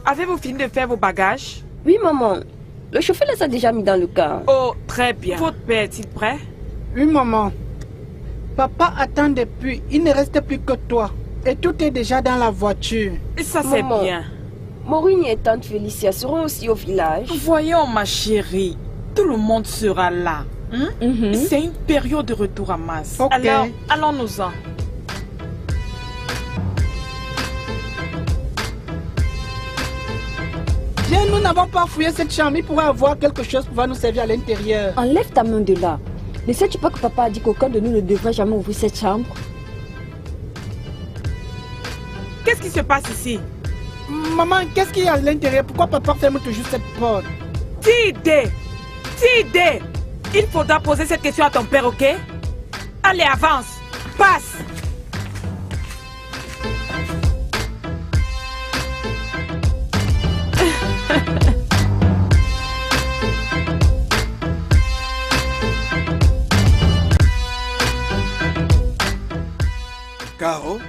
Avez-vous fini de faire vos bagages? Oui, maman. Le chauffeur les a déjà mis dans le car. Oh, très bien. Votre père est-il prêt? Oui, maman. Papa attend depuis. Il ne reste plus que toi. Et tout est déjà dans la voiture. Et ça, c'est bien. Maureen et tante Félicia seront aussi au village. Voyons, ma chérie. Tout le monde sera là. C'est une période de retour à masse. Okay. Alors, allons-nous-en. Bien, nous n'avons pas fouillé cette chambre. Il pourrait avoir quelque chose pour nous servir à l'intérieur. Enlève ta main de là. Ne sais-tu pas que papa a dit qu'aucun de nous ne devrait jamais ouvrir cette chambre? Qu'est-ce qui se passe ici? Maman, qu'est-ce qu'il y a à l'intérieur? Pourquoi papa ferme toujours cette porte? Tidé! Tidé! Il faudra poser cette question à ton père, ok? Allez, avance! Passe! Caro?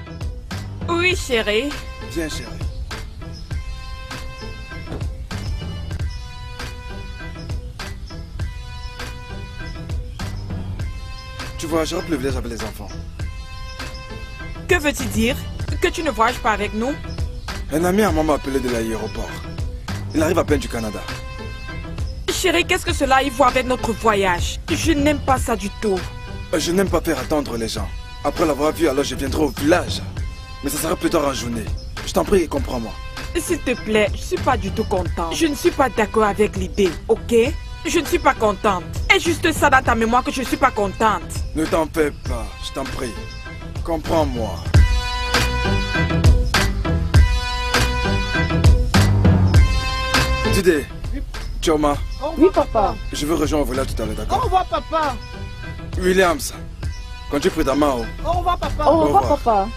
Oui, chérie. Viens, chérie. Tu voyageras plus le village avec les enfants. Que veux-tu dire? Que tu ne voyages pas avec nous? Un ami à moi m'a appelé de l'aéroport. Il arrive à peine du Canada. Chérie, qu'est-ce que cela y voit avec notre voyage? Je n'aime pas ça du tout. Je n'aime pas faire attendre les gens. Après l'avoir vu, alors je viendrai au village. Mais ça sera plus tard en journée. Je t'en prie, comprends-moi. S'il te plaît, je suis pas du tout contente. Je ne suis pas d'accord avec l'idée, ok? Je ne suis pas contente. Est juste ça dans ta mémoire que je ne suis pas contente. Ne t'en fais pas, je t'en prie. Comprends-moi. Tidé, Choma. Oui, papa. Je veux rejoindre au village tout à l'heure, Au d'accord? revoir, papa. Williams, conduis prudemment. Au revoir, papa. Au revoir, papa.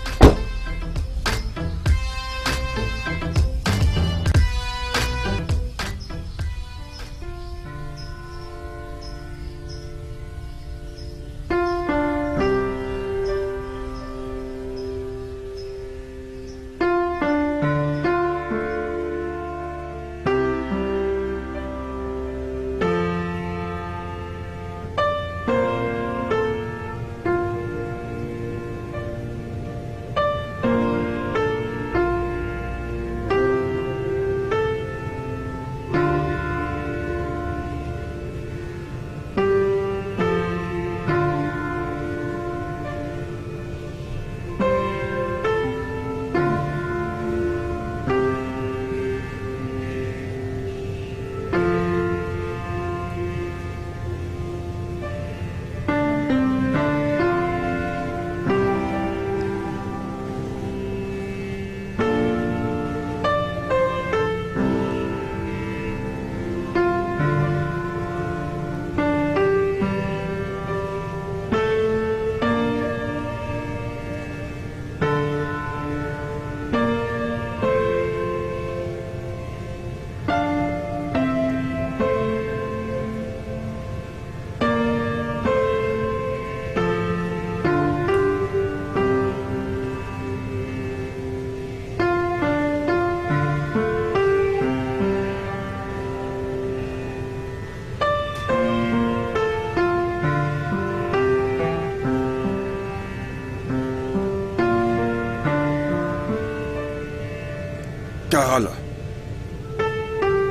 Carole,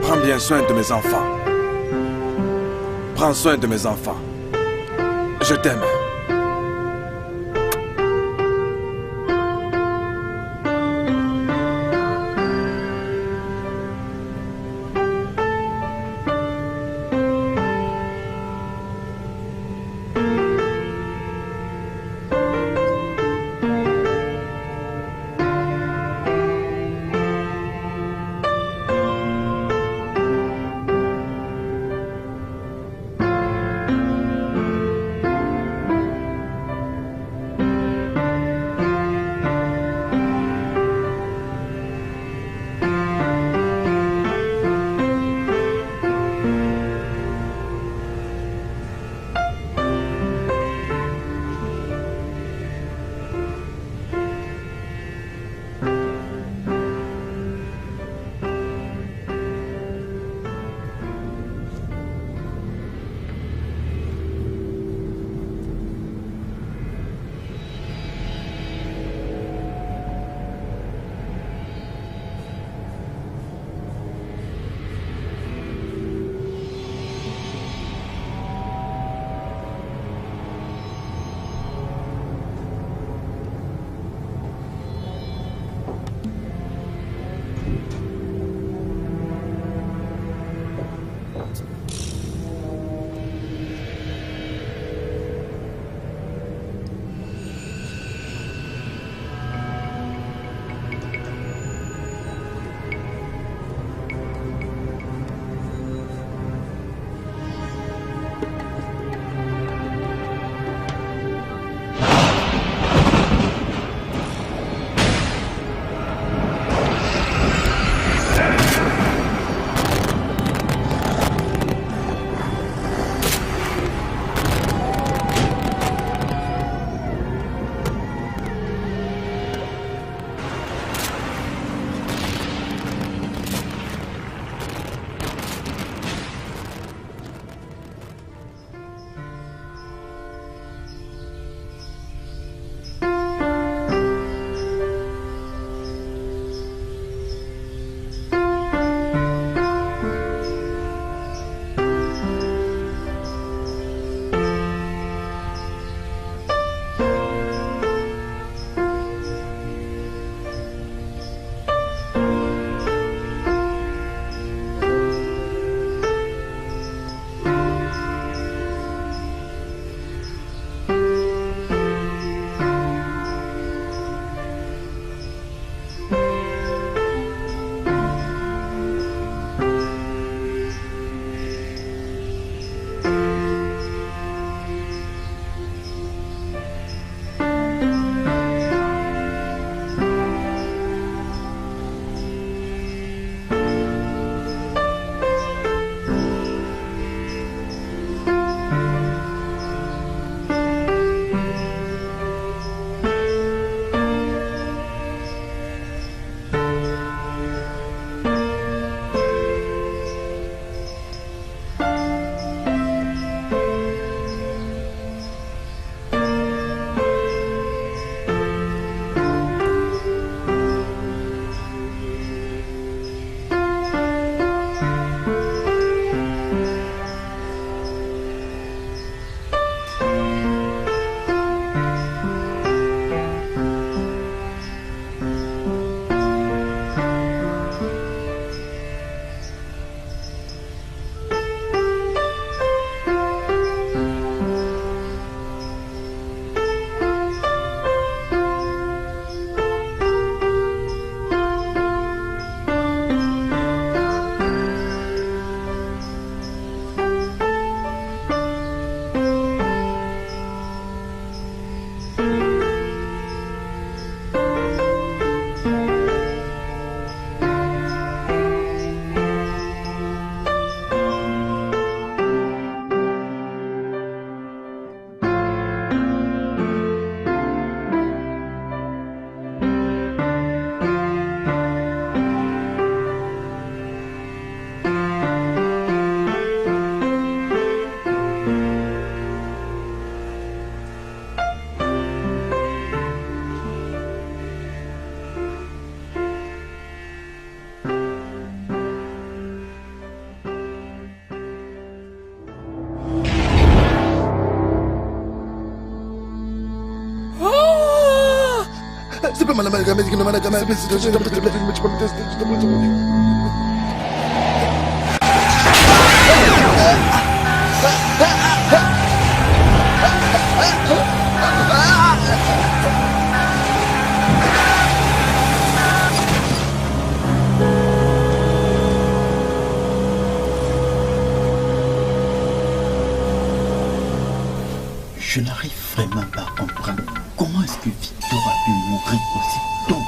prends bien soin de mes enfants. Prends soin de mes enfants. Je t'aime. Je n'arrive vraiment pas à comprendre comment est-ce que Victor a pu mourir aussi tôt.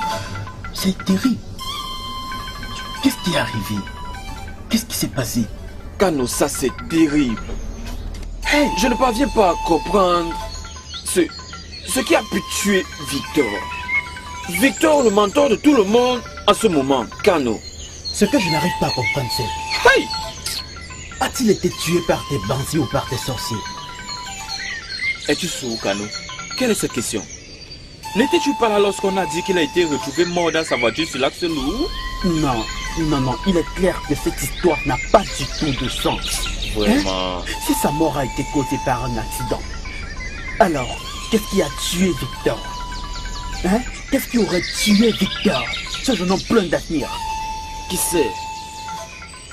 C'est terrible. Qu'est-ce qui est arrivé? Qu'est-ce qui s'est passé? Kano, ça c'est terrible. Hey, je ne parviens pas à comprendre ce qui a pu tuer Victor. Victor, le mentor de tout le monde en ce moment, Kano. Ce que je n'arrive pas à comprendre, c'est... Hey! A-t-il été tué par des bandits ou par des sorciers? Es-tu sourd, Kano? Quelle est cette question? N'étais-tu pas là lorsqu'on a dit qu'il a été retrouvé mort dans sa voiture sur l'axe lourd? Non, il est clair que cette histoire n'a pas du tout de sens. Vraiment? Si sa mort a été causée par un accident, alors, qu'est-ce qui a tué Victor? Qu'est-ce qui aurait tué Victor? Ce jeune homme plein d'avenir. Qui sait?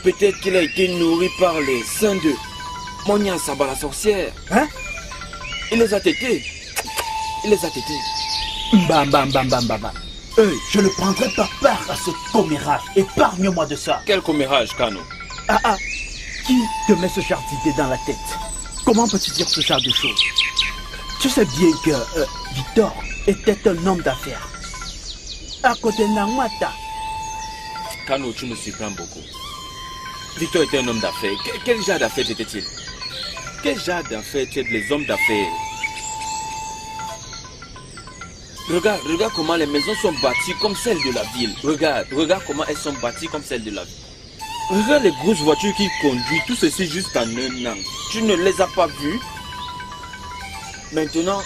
Peut-être qu'il a été nourri par les seins de Monia Saba la sorcière. Il les a tétés. Bam. Je ne prendrai pas part à ce commérage. Épargne-moi de ça. Quel commérage, Kano? Qui te met ce genre d'idée dans la tête? Comment peux-tu dire ce genre de choses? Tu sais bien que Victor était un homme d'affaires. À côté de Namata. Kano, tu me surprends beaucoup. Victor était un homme d'affaires. Quel genre d'affaires était-il? Quel genre d'affaires étaient les hommes d'affaires? Regarde comment les maisons sont bâties comme celles de la ville. Regarde comment elles sont bâties comme celles de la ville. Regarde les grosses voitures qu'il conduit, tout ceci juste en un an. Tu ne les as pas vues? Maintenant,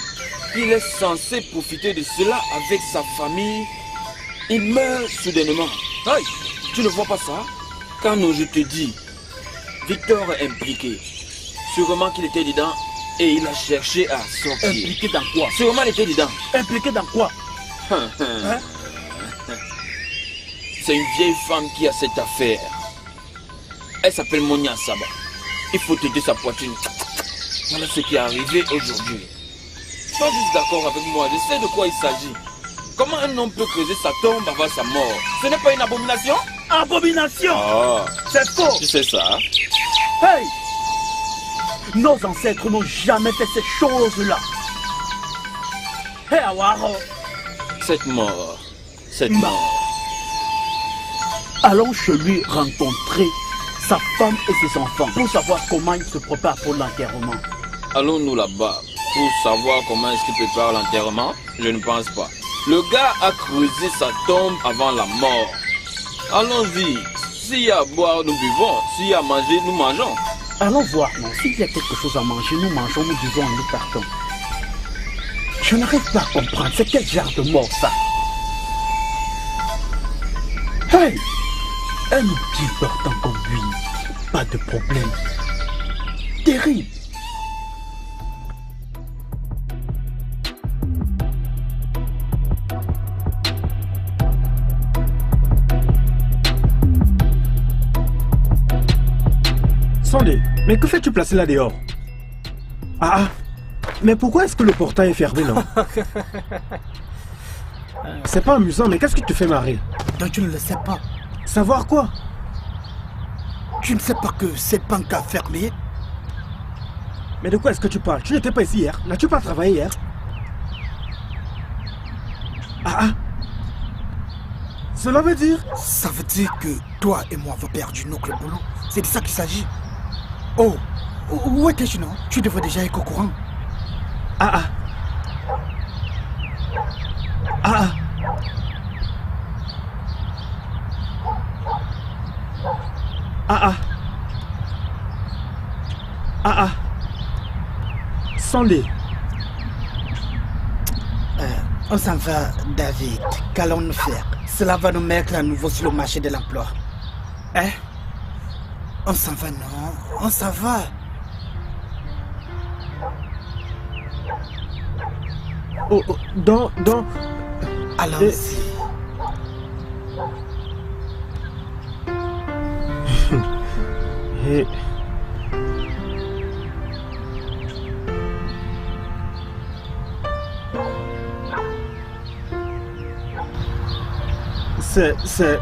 il est censé profiter de cela avec sa famille. Il meurt soudainement. Hey, tu ne vois pas ça? Kano, je te dis, Victor est impliqué. Sûrement qu'il était dedans et il a cherché à sortir. Impliqué dans quoi? Sûrement il était dedans. Impliqué dans quoi? C'est une vieille femme qui a cette affaire. Elle s'appelle Monia Saba. Il faut t'aider sa poitrine. Voilà ce qui est arrivé aujourd'hui. Sois juste d'accord avec moi, je sais de quoi il s'agit. Comment un homme peut creuser sa tombe avant sa mort? Ce n'est pas une abomination? Abomination! C'est faux! Tu sais ça? Hey! Nos ancêtres n'ont jamais fait ces choses-là. Hey, Awaro! Cette mort. Allons chez lui rencontrer sa femme et ses enfants pour savoir comment il se prépare pour l'enterrement. Allons-nous là-bas pour savoir comment est-ce qu'il prépare l'enterrement? Je ne pense pas. Le gars a creusé sa tombe avant la mort. Allons-y. S'il y a à boire, nous buvons. S'il y a à manger, nous mangeons. Allons voir, non. S'il y a quelque chose à manger, nous mangeons, nous buvons et nous partons. Je n'arrive pas à comprendre. C'est quel genre de mort, ça? Hey! Un outil portant comme lui. Pas de problème. Terrible. Sandé, mais que fais-tu placer là dehors? Mais pourquoi est-ce que le portail est fermé, non? C'est pas amusant, mais qu'est-ce qui te fait marrer? Donc tu ne le sais pas. Savoir quoi? Tu ne sais pas que cette banque a fermé? Mais de quoi est-ce que tu parles? Tu n'étais pas ici hier. N'as-tu pas travaillé hier? Cela veut dire? Ça veut dire que toi et moi avons perdu notre boulot. C'est de ça qu'il s'agit. Oh, où étais-tu, non? Tu devrais déjà être au courant. Sandé. On s'en va, David. Qu'allons-nous faire? Cela va nous mettre à nouveau sur le marché de l'emploi. On s'en va, non? On s'en va. Allons-y.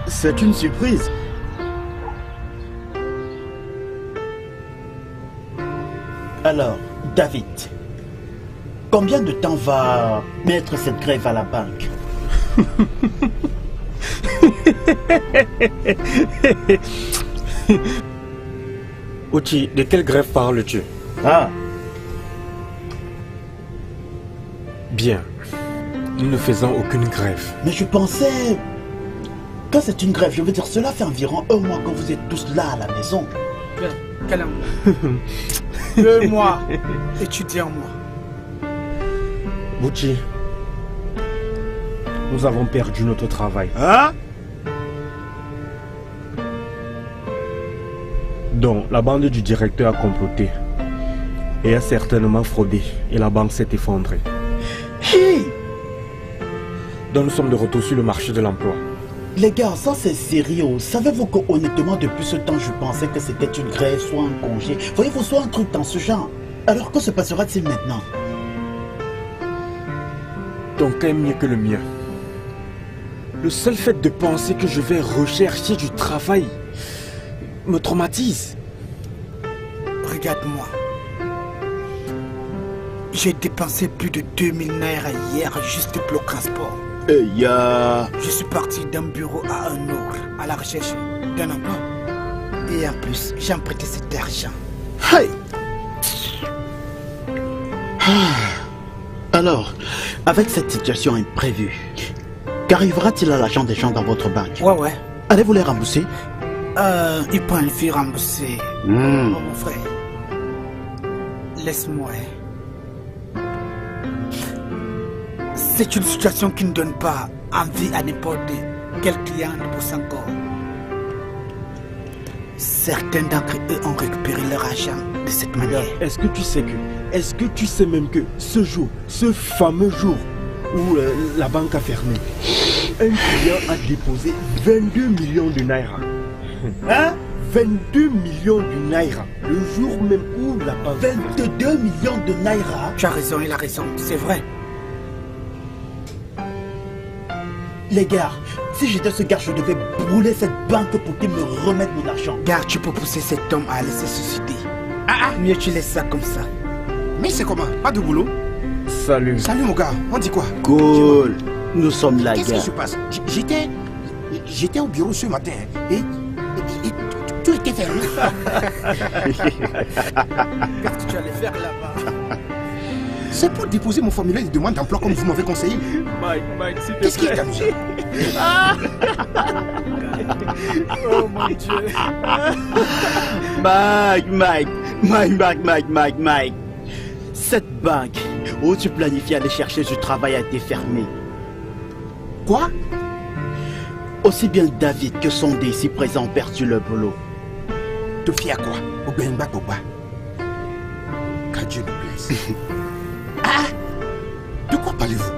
C'est une surprise. Alors, David, combien de temps va mettre cette grève à la banque? Ochi, de quelle grève parles-tu? Ah, Bien. Nous ne faisons aucune grève. mais je pensais... Quand c'est une grève, je veux dire, cela fait environ 1 mois que vous êtes tous là à la maison. Bien, calme-moi. 2 mois. Étudiant-moi. Bouchi, nous avons perdu notre travail. Hein? Donc, la bande du directeur a comploté et a certainement fraudé et la banque s'est effondrée. Hi! Donc, nous sommes de retour sur le marché de l'emploi. Les gars, ça c'est sérieux. Savez-vous que honnêtement, depuis ce temps, je pensais que c'était une grève, soit un congé. Voyez-vous, soit un truc dans ce genre. Alors que se passera-t-il maintenant? Ton cas est mieux que le mien. Le seul fait de penser que je vais rechercher du travail me traumatise. Regarde-moi. J'ai dépensé plus de 2000 naira hier juste pour le transport. Je suis parti d'un bureau à un autre à la recherche d'un emploi. Et en plus, j'ai emprunté cet argent. Hey! Alors, avec cette situation imprévue, qu'arrivera-t-il à l'argent des gens dans votre banque? Ouais. Allez-vous les rembourser? Ils prennent le fil remboursé. Oh, mon frère. Laisse-moi. C'est une situation qui ne donne pas envie à n'importe quel client de bosser encore. Certains d'entre eux ont récupéré leur argent de cette manière. Est-ce que tu sais même que ce jour, ce fameux jour où la banque a fermé, un client a déposé 22 millions de naira. Hein? 22 millions de naira. Le jour même où la banque... 22 millions de naira? Tu as raison, il a raison, c'est vrai. Les gars, si j'étais ce gars, je devais brûler cette banque pour qu'il me remette mon argent. Gars, tu peux pousser cet homme à aller se suicider. Mieux tu laisses ça comme ça. Mais c'est comment? Pas de boulot? Salut. Salut mon gars, on dit quoi? Cool. Nous sommes là, Qu'est-ce gars. qui se passe? J'étais au bureau ce matin et tout était fermé. Qu'est-ce que tu allais faire là-bas? C'est pour déposer mon formulaire de demande d'emploi comme vous m'avez conseillé. Mike, s'il te Qu'est-ce qui plaît. est amusant? Oh mon Dieu. Mike. Cette banque où tu planifies aller chercher du travail a été fermée. Quoi? Aussi bien David que Sondé ici présents ont perdu leur boulot. Te fies à quoi? Au Benba Toba. Qu'à Dieu nous plaise. De quoi parlez-vous?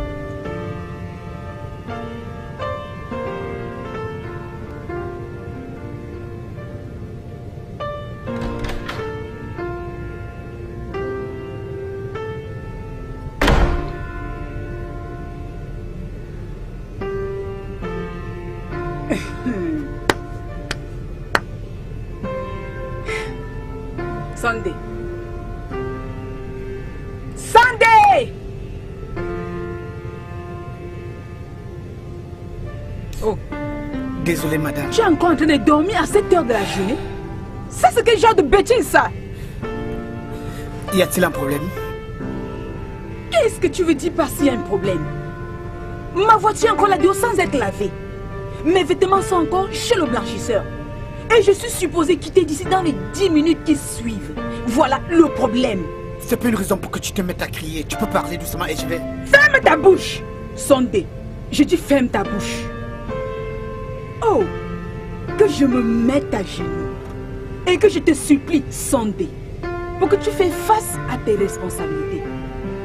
Sunday. Sunday! Oh, désolé madame. Tu es encore en train de dormir à cette heure de la journée? Ça, c'est quel genre de bêtise, ça? Y a-t-il un problème? Qu'est-ce que tu veux dire par s'il y a un problème? Ma voiture est encore là-dedans sans être lavée. Mes vêtements sont encore chez le blanchisseur. Et je suis supposé quitter d'ici dans les 10 minutes qui suivent. Voilà le problème. C'est pas une raison pour que tu te mettes à crier. Tu peux parler doucement et je vais... Ferme ta bouche, Sondé. Je dis ferme ta bouche. Oh, que je me mette à genoux et que je te supplie, Sondé, pour que tu fasses face à tes responsabilités.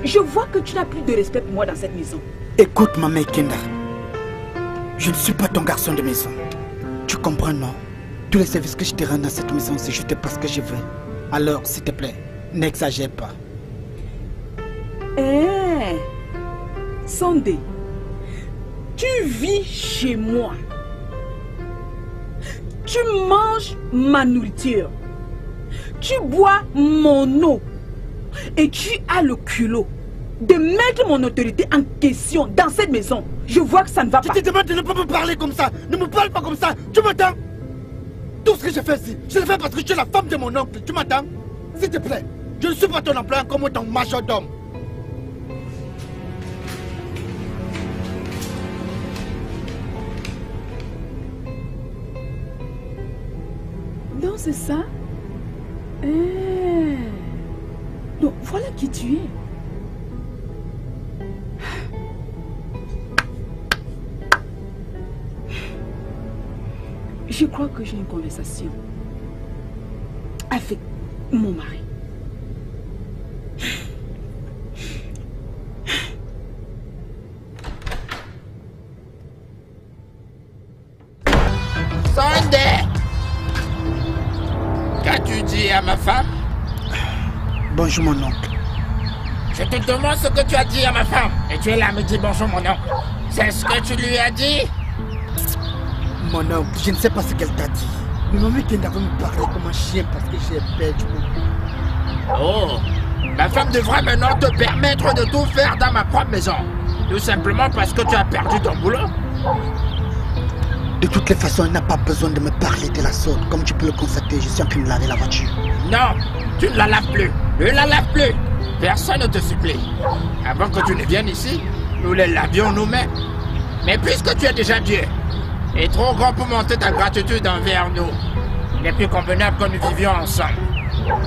Je vois que tu n'as plus de respect pour moi dans cette maison. Écoute, Maman Kenda. Je ne suis pas ton garçon de maison. Tu comprends, non? Tous les services que je te rends dans cette maison, c'est juste parce que je veux. Alors, s'il te plaît, n'exagère pas. Sandé, tu vis chez moi. Tu manges ma nourriture. Tu bois mon eau. Et tu as le culot de mettre mon autorité en question dans cette maison. Je vois que ça ne va pas. Je te demande de ne pas me parler comme ça. Ne me parle pas comme ça. Tu m'entends? Tout ce que je fais ici, je le fais parce que tu es la femme de mon oncle. Tu m'entends? S'il te plaît, je ne suis pas ton employeur comme ton majordome. Donc c'est ça? Donc voilà qui tu es. Je crois que j'ai une conversation avec mon mari. Sandé! Qu'as-tu dit à ma femme? Bonjour mon oncle. Je te demande ce que tu as dit à ma femme. Et tu es là à me dire bonjour mon oncle. C'est ce que tu lui as dit? Mon oncle, je ne sais pas ce qu'elle t'a dit. Mais maman vient de me parler comme un chien parce que j'ai perdu mon... Oh! Ma femme devra maintenant te permettre de tout faire dans ma propre maison. Tout simplement parce que tu as perdu ton boulot. De toutes les façons, elle n'a pas besoin de me parler de la sorte. Comme tu peux le constater, je suis en train de laver la voiture. Non, tu ne la laves plus. Ne la lave plus. Personne ne te supplie. Avant que tu ne viennes ici, nous les lavions nous-mêmes. Mais puisque tu es déjà Dieu, et trop grand pour monter ta gratitude envers nous, il n'est plus convenable que nous vivions ensemble.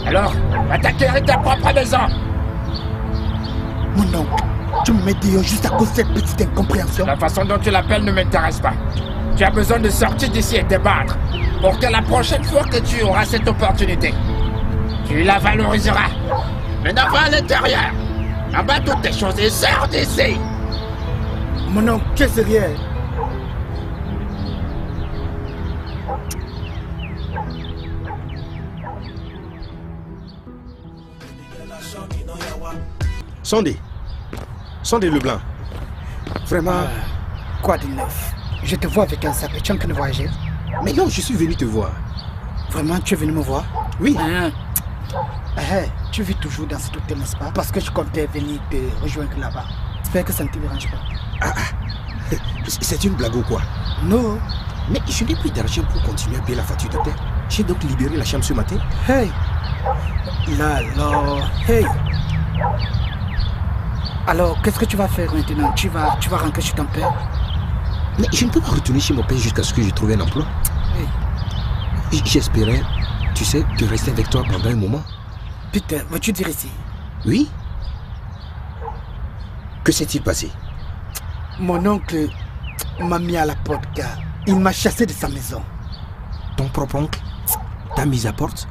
Alors, va t'acquérir ta propre maison. Mon oncle, tu me mets dehors juste à cause de cette petite incompréhension. La façon dont tu l'appelles ne m'intéresse pas. Tu as besoin de sortir d'ici et te battre pour que la prochaine fois que tu auras cette opportunité, tu la valoriseras. Maintenant, va à l'intérieur. Abat toutes tes choses et sors d'ici. Mon oncle, tu es sérieux? Sandé. Sandé Leblanc. Vraiment. Quoi de neuf? Je te vois avec un sac. Tu es en train de voyager? Mais non, je suis venu te voir. Vraiment, tu es venu me voir? Oui. Tu vis toujours dans cet hôtel, n'est-ce pas? Parce que je comptais venir te rejoindre là-bas. J'espère que ça ne te dérange pas. C'est une blague ou quoi? Non. Mais je n'ai plus d'argent pour continuer à payer la facture d'hôtel. J'ai donc libéré la chambre ce matin. Hey. Là, alors. Hey. Alors, qu'est-ce que tu vas faire maintenant? Tu vas rentrer chez ton père? Mais je ne peux pas retourner chez mon père jusqu'à ce que j'ai trouvé un emploi. Hey. J'espérais, tu sais, de rester avec toi pendant un moment. Peter, veux-tu dire ici? Oui. Que s'est-il passé? Mon oncle m'a mis à la porte car il m'a chassé de sa maison. Ton propre oncle t'a mis à porte?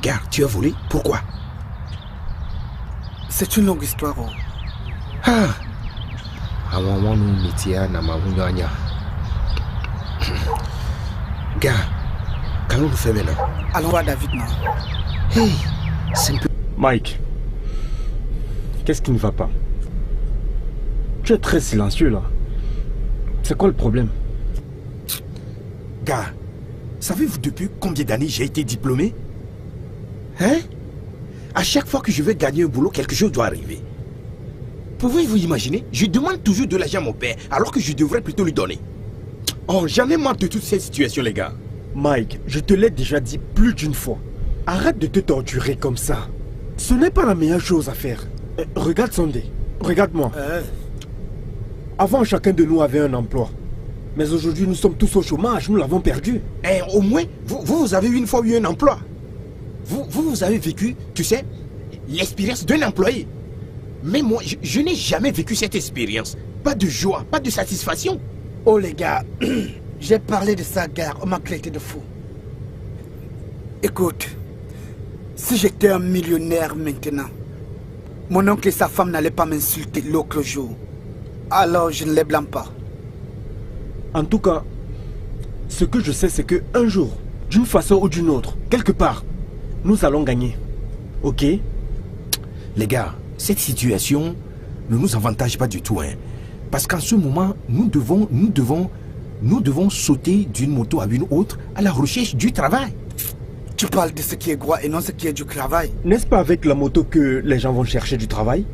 Gare, tu as volé? Pourquoi? C'est une longue histoire. Gars, qu'allons-nous faire maintenant? Allons voir David, non? Hey, c'est un peu... Mike, qu'est-ce qui ne va pas? Tu es très silencieux là. C'est quoi le problème? Gars, savez-vous depuis combien d'années j'ai été diplômé? Hein? À chaque fois que je vais gagner un boulot, quelque chose doit arriver. Pouvez-vous imaginer? Je demande toujours de l'argent à mon père, alors que je devrais plutôt lui donner. Oh, j'en ai marre de toute cette situation, les gars. Mike, je te l'ai déjà dit plus d'une fois. Arrête de te torturer comme ça. Ce n'est pas la meilleure chose à faire. Regarde Sandé, regarde-moi. Avant, chacun de nous avait un emploi. Mais aujourd'hui, nous sommes tous au chômage, nous l'avons perdu. Au moins, vous avez une fois eu un emploi. Vous avez vécu, tu sais, l'expérience d'un employé. Mais moi, je n'ai jamais vécu cette expérience. Pas de joie, pas de satisfaction. Oh les gars, j'ai parlé de ça, gars, on m'a traité de fou. Écoute, si j'étais un millionnaire maintenant, mon oncle et sa femme n'allaient pas m'insulter l'autre jour. Alors je ne les blâme pas. En tout cas, ce que je sais, c'est qu'un jour, d'une façon ou d'une autre, quelque part, nous allons gagner. Ok? Les gars, cette situation ne nous avantage pas du tout. Hein. Parce qu'en ce moment, nous devons sauter d'une moto à une autre à la recherche du travail. Tu parles de ce qui est droit et non ce qui est du travail. N'est-ce pas avec la moto que les gens vont chercher du travail?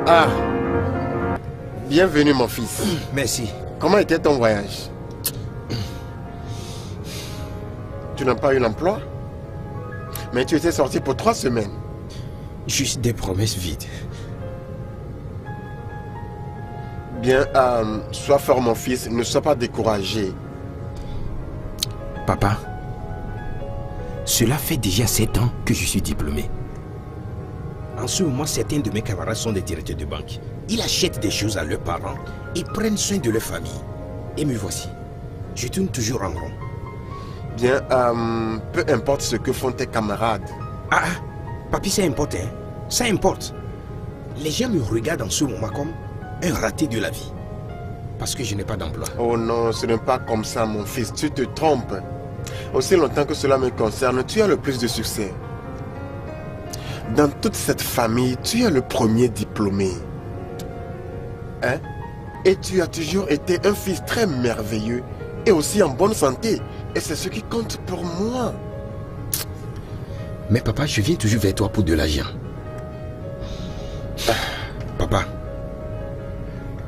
Ah, bienvenue mon fils. Merci. Comment était ton voyage? Tu n'as pas eu l'emploi? Mais tu étais sorti pour 3 semaines. Juste des promesses vides. Bien, sois fort mon fils, ne sois pas découragé. Papa, cela fait déjà 7 ans que je suis diplômé. En ce moment, certains de mes camarades sont des directeurs de banque. Ils achètent des choses à leurs parents et prennent soin de leur famille. Et me voici. Je tourne toujours en rond. Bien, peu importe ce que font tes camarades. Papi, ça importe, hein? Ça importe. Les gens me regardent en ce moment comme un raté de la vie. Parce que je n'ai pas d'emploi. Oh non, ce n'est pas comme ça, mon fils. Tu te trompes. Aussi longtemps que cela me concerne, tu as le plus de succès. Dans toute cette famille, tu es le premier diplômé. Hein? Et tu as toujours été un fils très merveilleux et aussi en bonne santé. Et c'est ce qui compte pour moi. Mais papa, je viens toujours vers toi pour de l'argent. Papa,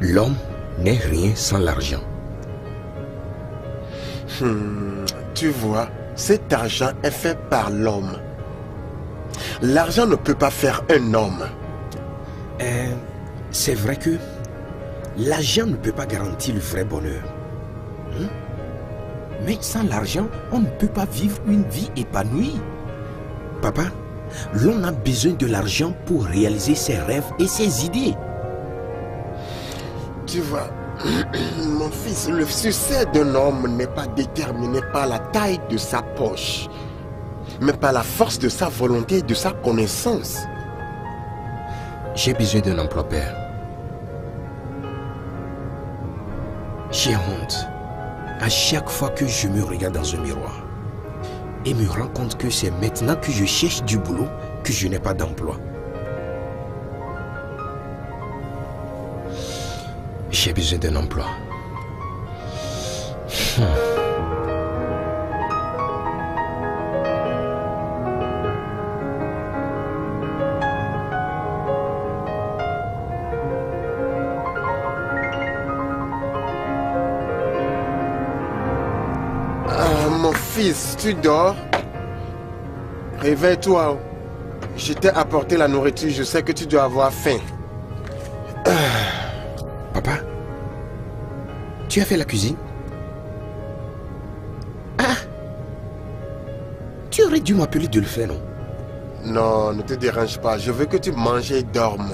l'homme n'est rien sans l'argent. Tu vois, cet argent est fait par l'homme. L'argent ne peut pas faire un homme. C'est vrai que l'argent ne peut pas garantir le vrai bonheur. Mais sans l'argent, on ne peut pas vivre une vie épanouie. Papa, l'on a besoin de l'argent pour réaliser ses rêves et ses idées. Tu vois, mon fils, le succès d'un homme n'est pas déterminé par la taille de sa poche, mais par la force de sa volonté et de sa connaissance. J'ai besoin d'un emploi, père. J'ai honte à chaque fois que je me regarde dans un miroir et me rends compte que c'est maintenant que je cherche du boulot que je n'ai pas d'emploi. J'ai besoin d'un emploi. Mon fils, tu dors? Réveille-toi. Je t'ai apporté la nourriture, je sais que tu dois avoir faim. Papa, tu as fait la cuisine? Tu aurais dû m'appeler de le faire, non? Non, ne te dérange pas, je veux que tu manges et dormes.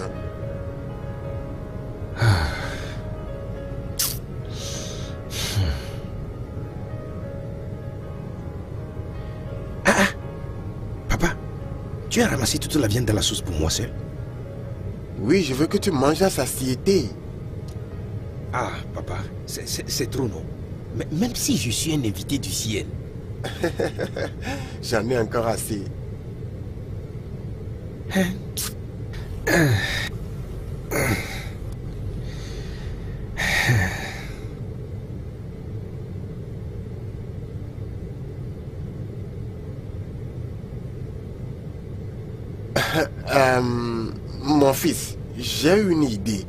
Tu as ramassé toute la viande dans la sauce pour moi seul? Oui, je veux que tu manges à satiété. Ah, papa, c'est trop, non? Mais même si je suis un invité du ciel. J'en ai encore assez. Mon fils, j'ai une idée.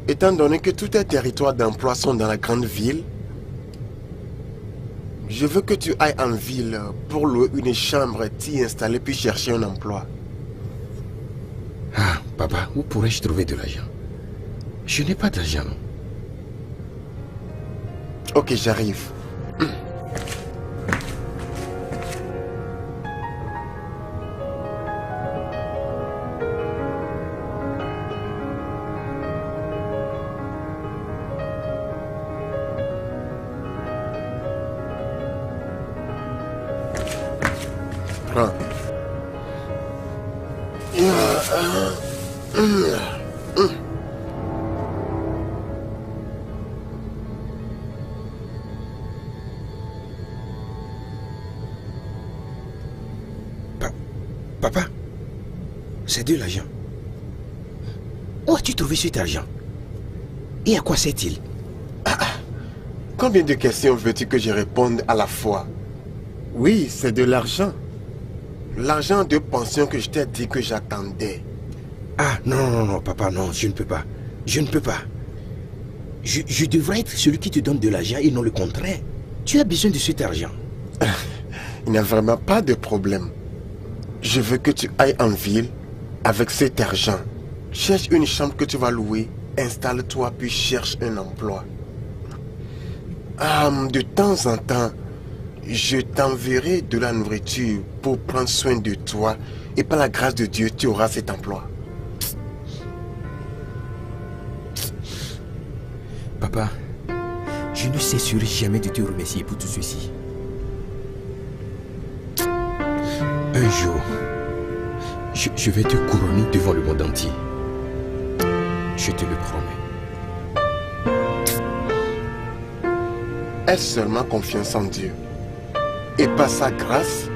Étant donné que tous tes territoires d'emploi sont dans la grande ville, je veux que tu ailles en ville pour louer une chambre, t'y installer puis chercher un emploi. Papa, où pourrais-je trouver de l'argent? Je n'ai pas d'argent, non? Ok, j'arrive. Papa, c'est de l'argent. Où as-tu trouvé cet argent? Et à quoi sert-il? Combien de questions veux-tu que je réponde à la fois? Oui, c'est de l'argent. L'argent de pension que je t'ai dit que j'attendais. Ah, non, papa, non, je ne peux pas. Je ne peux pas. Je devrais être celui qui te donne de l'argent et non le contraire. Tu as besoin de cet argent. Il n'y a vraiment pas de problème. Je veux que tu ailles en ville avec cet argent. Cherche une chambre que tu vas louer, installe-toi puis cherche un emploi. De temps en temps, je t'enverrai de la nourriture pour prendre soin de toi et par la grâce de Dieu, tu auras cet emploi. Papa, je ne cesserai jamais de te remercier pour tout ceci. Un jour, je vais te couronner devant le monde entier. Je te le promets. Aie seulement confiance en Dieu. Et par sa grâce,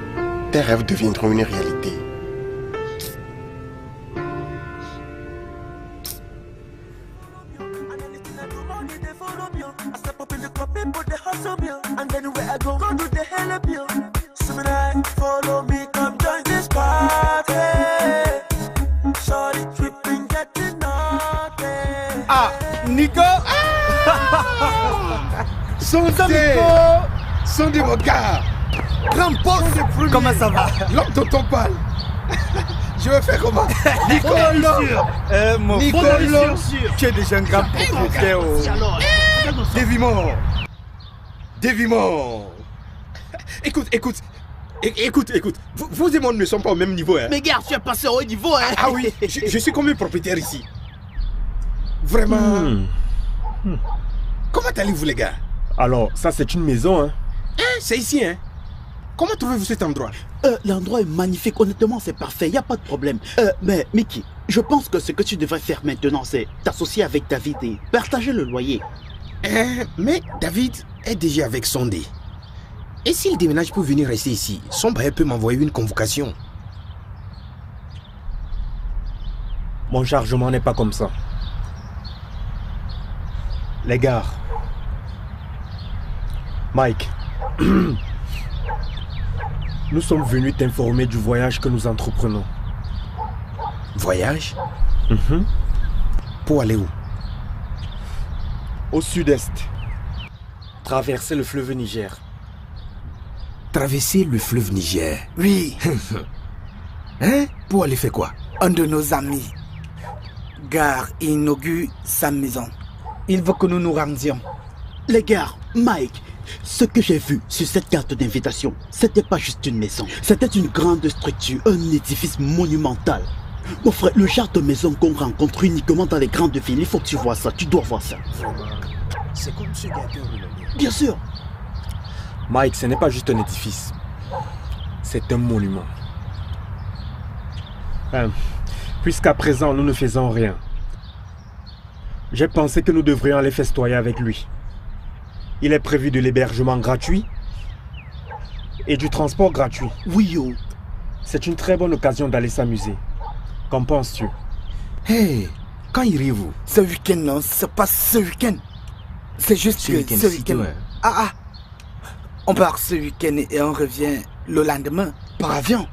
tes rêves deviendront une réalité. Ah, Nico. Sondé, mon gars. Grand boss. Comment ça va? L'homme dont on parle. Je vais faire comment? Nicolas, tu es déjà un grand propriétaire. Déviment. Écoute. Vous et moi ne sommes pas au même niveau. Hein. Mais gars, tu es passé au haut niveau. Hein. Ah oui, je suis comme un propriétaire ici. Vraiment. Comment allez-vous, les gars? Alors, ça c'est une maison, hein? C'est ici, hein? Comment trouvez-vous cet endroit? L'endroit est magnifique, honnêtement c'est parfait, il n'y a pas de problème. Mais Mickey, je pense que ce que tu devrais faire maintenant, c'est t'associer avec David et partager le loyer. Mais David est déjà avec Sondé. Et s'il déménage pour venir rester ici, son bailleur peut m'envoyer une convocation. Mon chargement n'est pas comme ça. Les gars, Mike, nous sommes venus t'informer du voyage que nous entreprenons. Voyage? Pour aller où? Au sud-est. Traverser le fleuve Niger. Traverser le fleuve Niger? Oui. Hein? Pour aller faire quoi? Un de nos amis, Gare, inaugure sa maison. Il veut que nous nous rendions. Les gars, Mike, ce que j'ai vu sur cette carte d'invitation, c'était pas juste une maison. C'était une grande structure, un édifice monumental. Mon frère, le genre de maison qu'on rencontre uniquement dans les grandes villes, il faut que tu vois ça, tu dois voir ça. C'est comme ce gâteau. Bien sûr. Mike, ce n'est pas juste un édifice. C'est un monument. Puisqu'à présent, nous ne faisons rien. J'ai pensé que nous devrions aller festoyer avec lui. Il est prévu de l'hébergement gratuit et du transport gratuit. Oui, yo. C'est une très bonne occasion d'aller s'amuser. Qu'en penses-tu? Hey, quand iriez-vous? Ce week-end, non, c'est pas ce week-end. C'est juste ce week-end. On part ce week-end et on revient le lendemain par avion.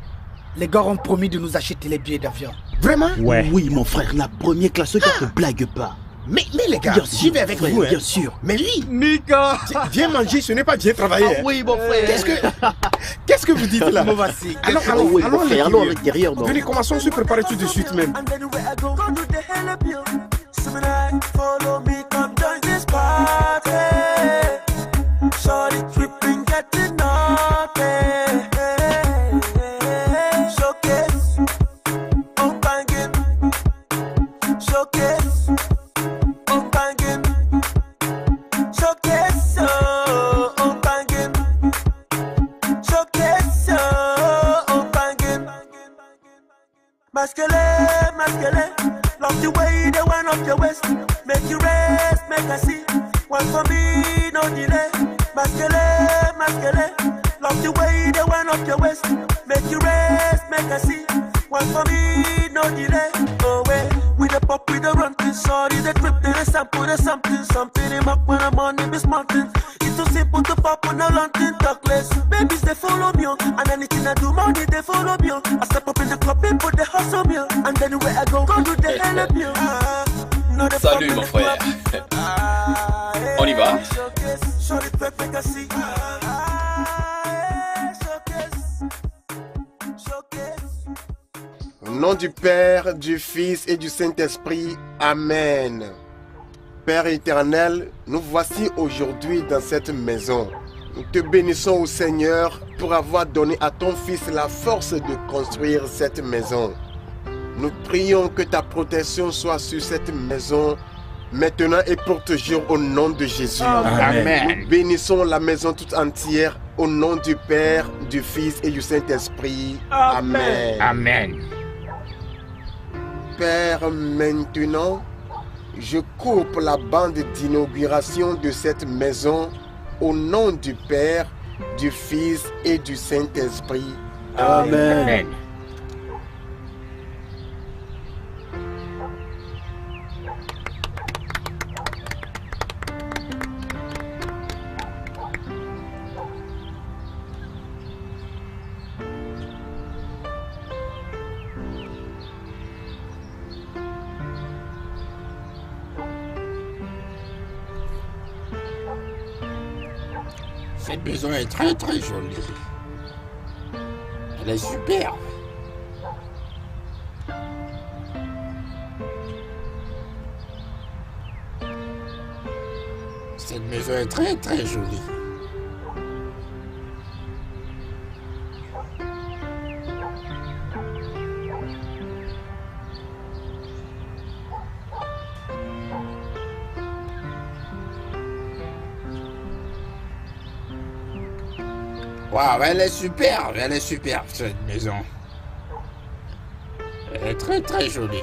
Les gars ont promis de nous acheter les billets d'avion. Vraiment? Ouais. Oui, mon frère, la première classe, ne te blague pas. Mais les gars, Bien sûr, j'y vais avec frère, vous. Hein. bien sûr. Mais oui, Nika. bien manger, ce n'est pas bien travailler. Ah oui, mon frère. Qu'est-ce que vous dites là? Voici. Allons, Ah oui, allons, mon frère, allons à l'intérieur. non. Venez, commençons à se préparer tout de suite même. Follow me, come join this party. Shorty tripping, getting naughty. Showcase, oh banging. Showcase, oh banging. Showcase, oh banging. Showcase, oh banging. Masquerade, masquerade. Love the way they wind up your waist. Make you rest, make I see. One for me, no delay. Masquerade, masquerade. Love the way they wind up your waist. Make you rest, make I see. One for me, no delay. Oh wait, with the pop, with the run, sorry, the trip, the sample, the something, something him up when I'm on this mountain. It's too simple to pop on a lantern, talk less. Babies they follow me, and anything I do, money they follow me. I step up in the club, people they hustle me, and then where I go do the hell up me. Salut mon frère. On y va? Au nom du Père, du Fils et du Saint-Esprit. Amen. Père éternel, nous voici aujourd'hui dans cette maison. Nous te bénissons au Seigneur pour avoir donné à ton Fils la force de construire cette maison. Nous prions que ta protection soit sur cette maison maintenant et pour toujours au nom de Jésus. Amen. Nous bénissons la maison toute entière au nom du Père, du Fils et du Saint-Esprit. Amen. Amen. Père, maintenant, je coupe la bande d'inauguration de cette maison au nom du Père, du Fils et du Saint-Esprit. Amen. Amen. Cette maison est très très jolie. Elle est superbe. Cette maison est très très jolie. Waouh, elle est superbe cette maison. Elle est très très jolie.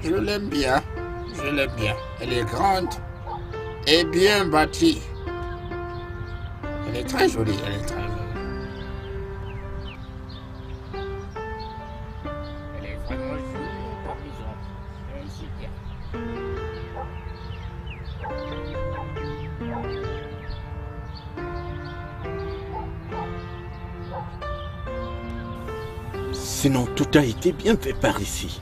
Je l'aime bien, Elle est grande et bien bâtie. Elle est très jolie, Elle est vraiment jolie, ta maison. Elle est super. Sinon, tout a été bien fait par ici.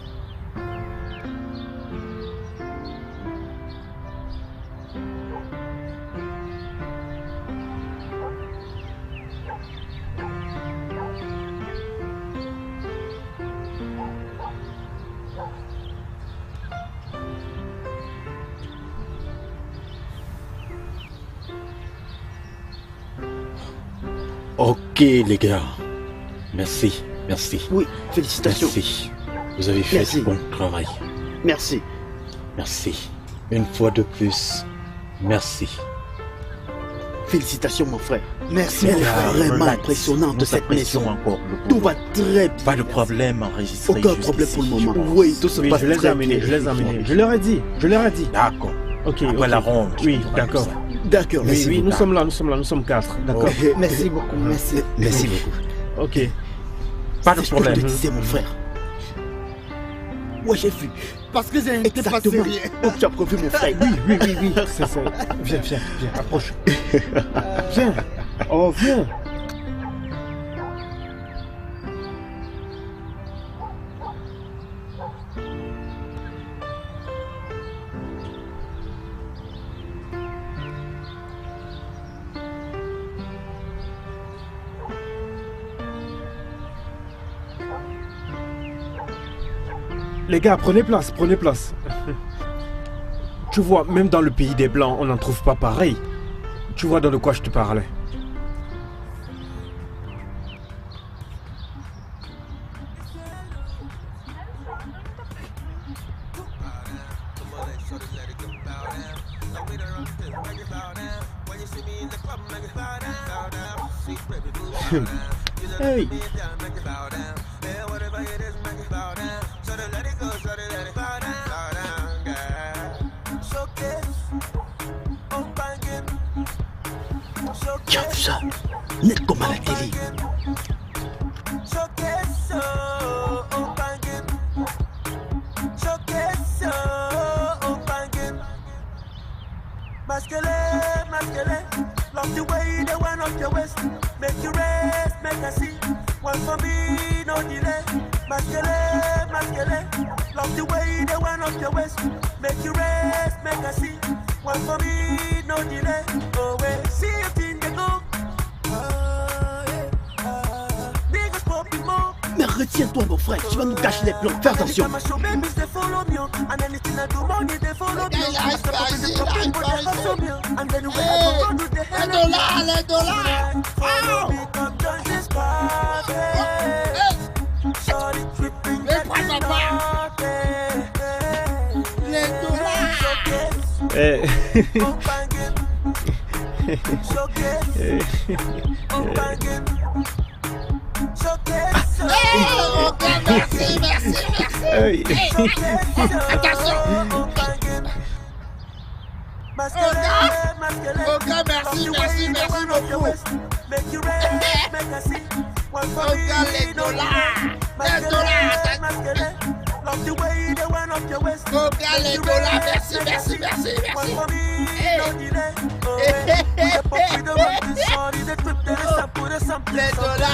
Ok les gars, merci. Oui, félicitations. Merci. Vous avez fait Merci. du bon travail. Merci. Merci. Une fois de plus, merci. Félicitations mon frère. Merci, Elle mon est frère. vraiment Relax. impressionnante Nous cette apprécions maison. encore le Tout boulot. va très bien. Pas de problème enregistré. Aucun problème pour le moment. Oui, tout se Oui, passe je les ai très amenés, bien. je les ai amenés. Je leur ai dit. D'accord. Ok. Après la ronde. Oui, on fera d'accord. ça. D'accord, Oui, merci. oui, nous sommes là, nous sommes 4. D'accord. Merci beaucoup, merci. Merci beaucoup. Ok. Pas de C'est ce que je te problème. disais mon frère. Ouais, j'ai vu. Parce que j'ai été passé Exactement. rien. Oh, tu as prévu mon frère. Oui. C'est ça. Viens, approche. Viens. Oh, viens. Les gars, prenez place, prenez place. Tu vois, même dans le pays des Blancs, on n'en trouve pas pareil. Tu vois dans de quoi je te parlais. Hey. Tu as vu ça? Net comme à la télé. Love the way they went up your waist. Make you rest, make I see. One for me, no delay. Masquerade. Love the way they went up your waist. Make you rest, make I see. One for me, no delay. Oh, wait, see your thing they go. Niggas popping more. Mais retiens-toi, mon frère, tu vas nous gâcher les plans. Fais attention. Les dollars. Mais prends ta part. Les dollars. Hey. Ok, merci. Hey. Attention. Ok, merci beaucoup. Ok, les dollars. Ok, les dollars, merci. Les dollars.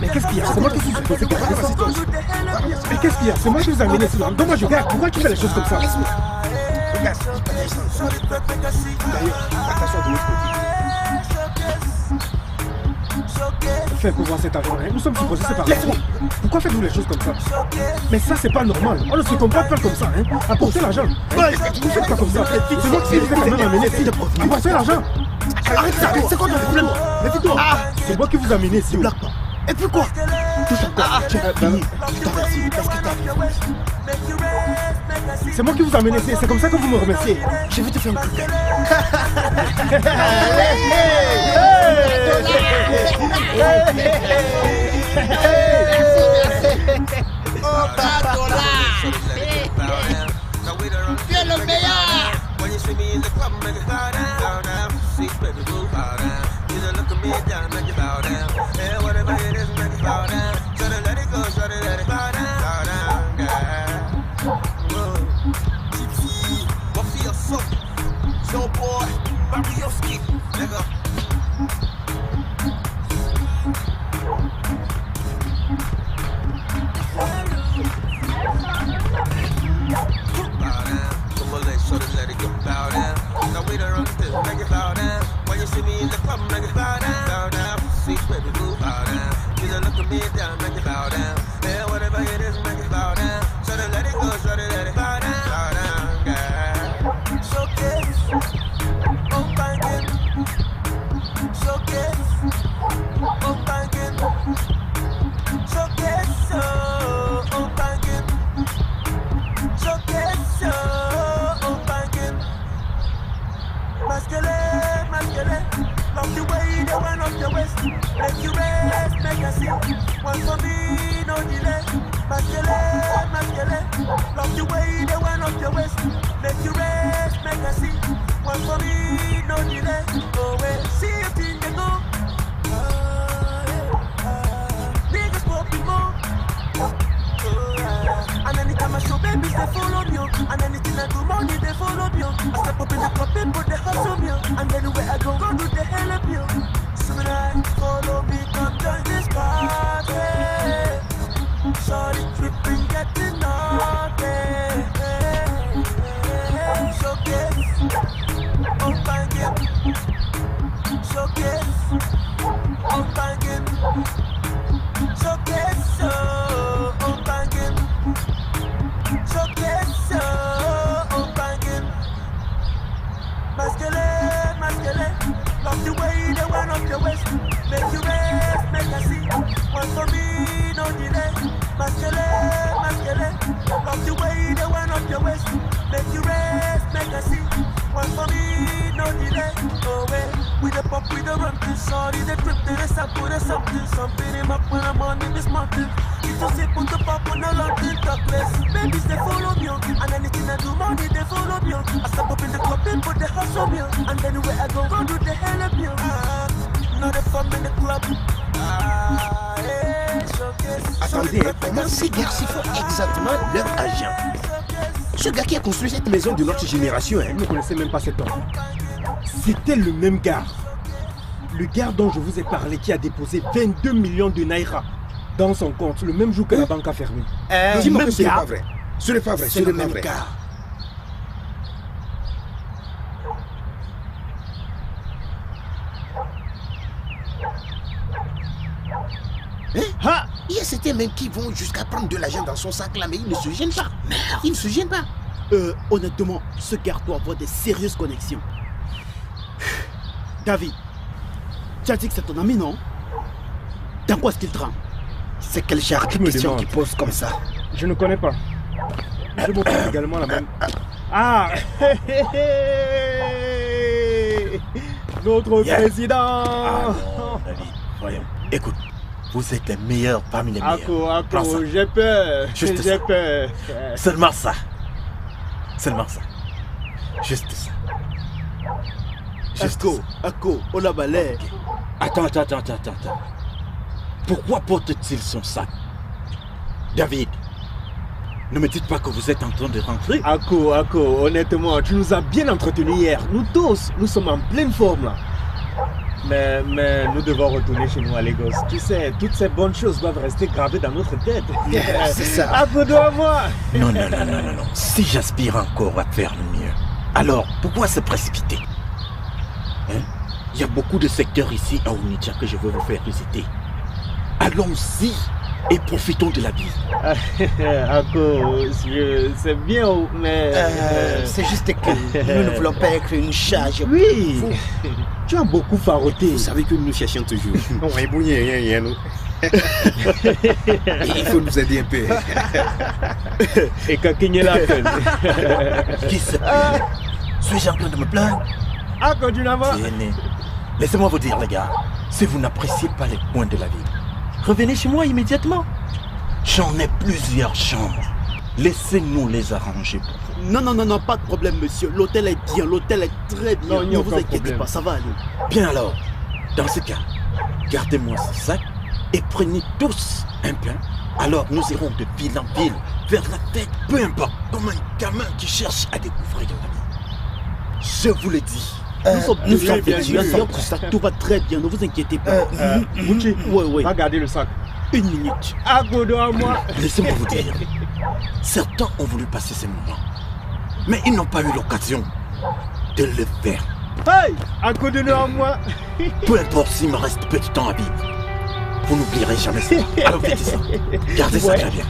Mais qu'est-ce qu'il y a? C'est moi qui suis supposé garder la situation. Mais qu'est-ce qu'il y a? C'est moi qui vous ai amené ici. Donc moi je garde. Pourquoi tu fais les choses comme ça? Regarde. D'ailleurs, attention de l'autre côté. Fais pour voir cet argent. Nous sommes supposés se séparer. Pourquoi faites-vous les choses comme ça? Mais ça, c'est pas normal. On ne se comprend pas comme ça. Apportez l'argent. Vous faites pas comme ça. C'est moi qui vous ai quand même amené ici. Apportez l'argent. Arrête ça. C'est quoi ton problème? Méfie-toi. C'est moi qui vous ai amené ici. Blague pas. Et puis quoi? Touche encore. Tu as fini. Je t'en remercie. Parce que c'est moi qui vous ai amené ici. C'est comme ça que vous me remerciez. Je vais te faire un coup de tête. Tu es le meilleur. run to. Sorry, they trip to the sap, put us up to. Some beat him up when I'm on in this mountain. It's just it, put the pop on the London talkless. Babies, they follow me, and anything I do, money, they follow me. I step up in the club, and put the hustle me. And anywhere I go, run do the hell up me. Not a fun in the club. Attendez, comment ces garçons font exactement leur agent? Ce gars qui a construit cette maison de notre génération, Vous ne connaissez même pas cet homme. C'était le même gars. Le gars dont je vous ai parlé qui a déposé 22 millions de naira dans son compte le même jour que la banque a fermé. Dis-moi que ce n'est pas vrai. Ce n'est pas vrai, C'est le même gars. Il y a certains même qui vont jusqu'à prendre de l'argent dans son sac là, mais ils ne se gênent pas. Merde. Ils ne se gênent pas. Honnêtement, ce gars doit avoir des sérieuses connexions. David, tu as dit que c'est ton ami, non? Dans quoi est-ce qu'il trempe? C'est quel genre de question qui pose comme ça? Je ne connais pas. Je me pose également la même. Ah Notre président. Ah non, David, voyons. Écoute, vous êtes les meilleurs parmi les meilleurs. Ako, j'ai peur. Juste j'ai peur. Seulement ça. Seulement ça. Juste ça. Ako, on a balai. Attends. Pourquoi porte-t-il son sac? David, ne me dites pas que vous êtes en train de rentrer. Ako, honnêtement, tu nous as bien entretenus hier. Nous tous, nous sommes en pleine forme là. Mais nous devons retourner chez nous à Lagos. Tu sais, toutes ces bonnes choses doivent rester gravées dans notre tête. C'est ça. Applaudis-moi moi. Non. Si j'aspire encore à faire le mieux, alors pourquoi se précipiter? Il y a beaucoup de secteurs ici à Onitsha que je veux vous faire visiter. Allons-y et profitons de la vie. Ako, c'est bien, mais... c'est juste que nous ne voulons pas être une charge. Oui, tu as beaucoup faroté. Vous savez que nous cherchons toujours. On va ébouiller, nous. Il faut nous aider un peu. Et Kakigne la peine. Qui se suis-je en train de me plaindre? Ako, tu n'as pas... Laissez-moi vous dire, les gars, si vous n'appréciez pas les coins de la ville, revenez chez moi immédiatement. J'en ai plusieurs chambres. Laissez-nous les arranger pour vous. Non, pas de problème, monsieur. L'hôtel est bien, l'hôtel est très bien. Ne vous inquiétez pas, ça va aller. Bien alors, dans ce cas, gardez-moi ce sac et prenez tous un pain. Alors nous irons de ville en ville, vers la tête, peu importe, comme un gamin qui cherche à découvrir la vie. Je vous le dis. Nous sommes bien, tout va très bien, ne vous inquiétez pas. Mouchi, ouais. Va garder le sac. Une minute. Agodo à moi. Laissez-moi vous dire. Certains ont voulu passer ces moments, mais ils n'ont pas eu l'occasion de le faire. Hey, Agodo à moi. Peu importe s'il me reste peu de temps à vivre, vous n'oublierez jamais ça. Alors faites ça. Gardez ça très bien.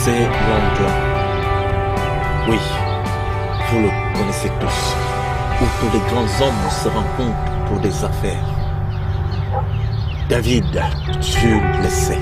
C'est l'endroit, oui, vous le connaissez tous, où tous les grands hommes se rencontrent pour des affaires. David, tu le sais.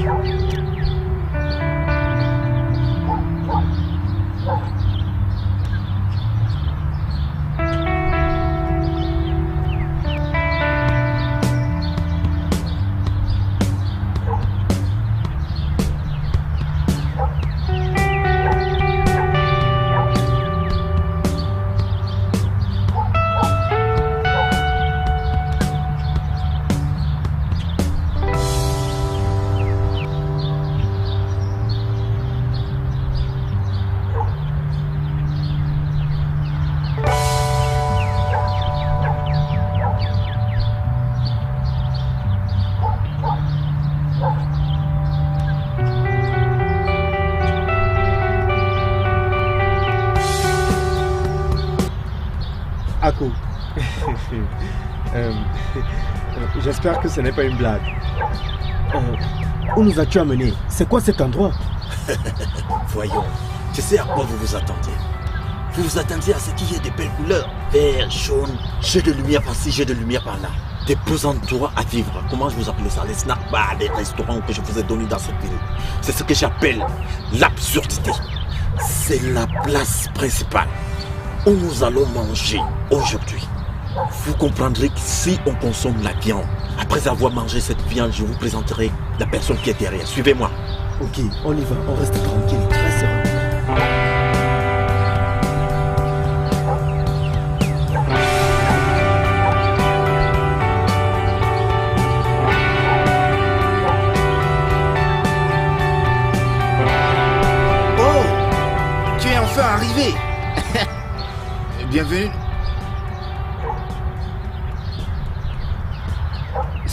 J'espère que ce n'est pas une blague. Où nous as-tu amené? C'est quoi cet endroit? Voyons, je sais à quoi vous vous attendiez. Vous vous attendiez à ce qu'il y ait de belles couleurs. Vert, jaune, jeu de lumière par-ci, jeu de lumière par-là. Des beaux endroits à vivre. Comment je vous appelez ça? Les snack bars, les restaurants que je vous ai donnés dans cette ville. C'est ce que j'appelle l'absurdité. C'est la place principale où nous allons manger aujourd'hui. Vous comprendrez que si on consomme la viande, après avoir mangé cette viande, je vous présenterai la personne qui est derrière. Suivez-moi. Ok, on y va. On reste tranquille, très serein. Arrivé. Bienvenue.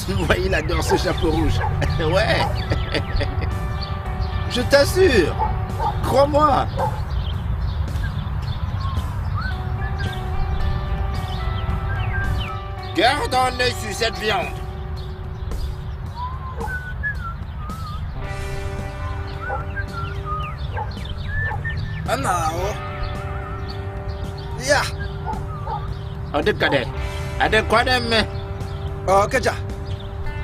Vous voyez là-dedans ce chapeau rouge? Ouais. Je t'assure. Crois-moi. Garde un œil sur cette viande. Ya. Ada kade. Ada kwade me. Oh, keja.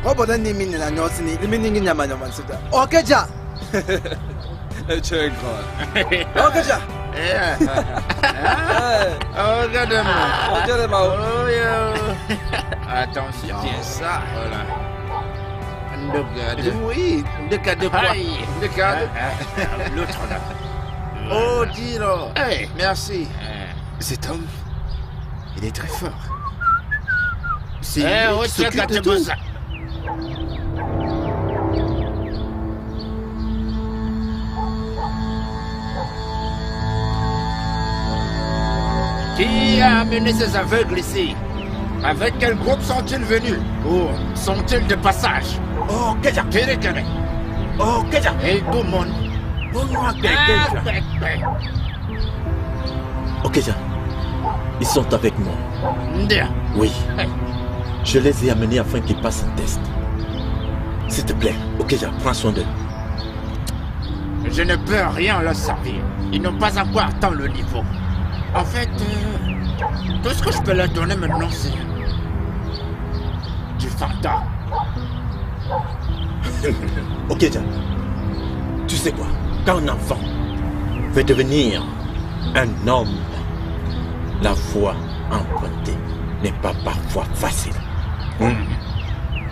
Obodo ni mini na nyosi ni mini ngi nyama nyama sida. Oh, keja. Check on. Oh, keja. Oh, regarde-moi. Regarde-moi. Oh, yo. Attention. Tiens ça. Voilà. Oui, de cas de quoi? De cas de... L'autre là. Oh, dis-le. Hey, merci. Cet homme, il est très fort. C'est lui qui s'occupe de tout. Qui a amené ces aveugles ici? Avec quel groupe sont-ils venus? Ou sont-ils de passage? Oh, Keja. Oh, Keja. Hey, tout le monde. Ok, Keja. Ils sont avec moi. Oui. Je les ai amenés afin qu'ils passent un test. S'il te plaît, ok, Keja, prends soin d'eux. Je ne peux rien leur servir. Ils n'ont pas encore atteint le niveau. En fait, tout ce que je peux leur donner maintenant, c'est du Fanta. Ok, Keja. Tu sais quoi? Quand un enfant veut devenir un homme, la voie empruntée n'est pas parfois facile.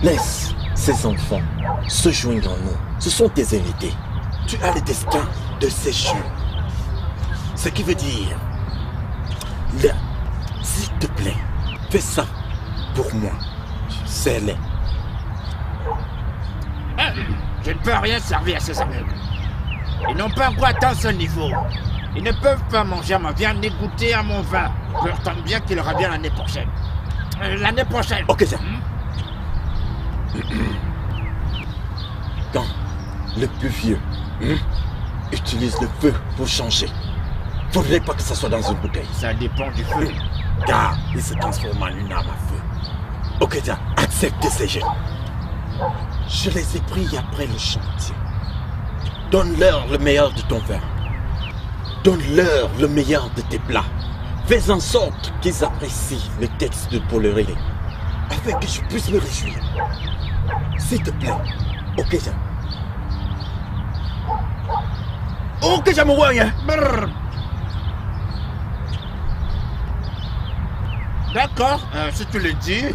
Laisse ces enfants se joindre en nous. Ce sont tes invités. Tu as le destin de ces jeunes. Ce qui veut dire, s'il te plaît, fais ça pour moi. Serre-les. Je ne peux rien servir à ces aveugles. Ils n'ont pas encore atteint ce niveau. Ils ne peuvent pas manger à ma viande ni goûter à mon vin. Je leur tente bien qu'il aura bien l'année prochaine. L'année prochaine. Ok, ça. Quand le plus vieux utilise le feu pour changer, faudrait pas que ça soit dans une bouteille. Ça dépend du feu. Car il se transforme en une arme à feu. Ok, ça. Accepte ces jeunes. Je les ai pris après le chantier. Donne-leur le meilleur de ton vin. Donne-leur le meilleur de tes plats. Fais en sorte qu'ils apprécient le texte de Polleré, afin que je puisse me réjouir. S'il te plaît. Ok, ça. Ok, ça me voit, hein. D'accord, si tu le dis.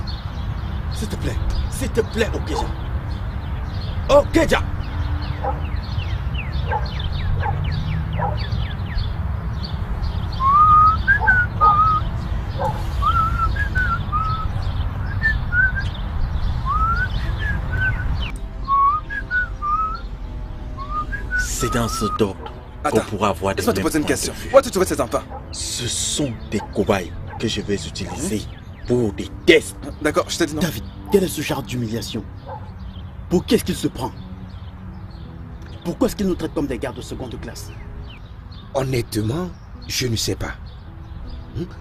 S'il te plaît, ok, ça. Ok, ça. C'est dans ce ordre qu'on pourra avoir des. Laisse-moi te poser une question. Où as-tu trouvé ces enfants? Ce sont des cobayes que je vais utiliser pour des tests. D'accord, je t'ai dit non. David, quel est ce genre d'humiliation? Pour qu'est-ce qu'il se prend? Pourquoi est-ce qu'il nous traite comme des gardes de seconde classe? Honnêtement, je ne sais pas.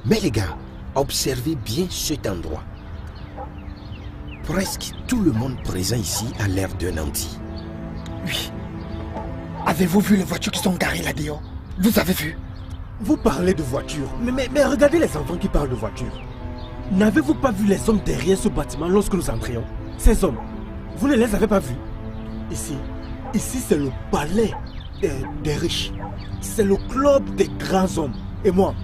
Mais les gars, observez bien cet endroit. Presque tout le monde présent ici a l'air d'un nanti. Oui. Avez-vous vu les voitures qui sont garées là-dehors? Vous avez vu? Vous parlez de voitures, mais regardez les enfants qui parlent de voitures. N'avez-vous pas vu les hommes derrière ce bâtiment lorsque nous entrions? Ces hommes, vous ne les avez pas vus? Ici c'est le palais des riches. C'est le club des grands hommes. Et moi,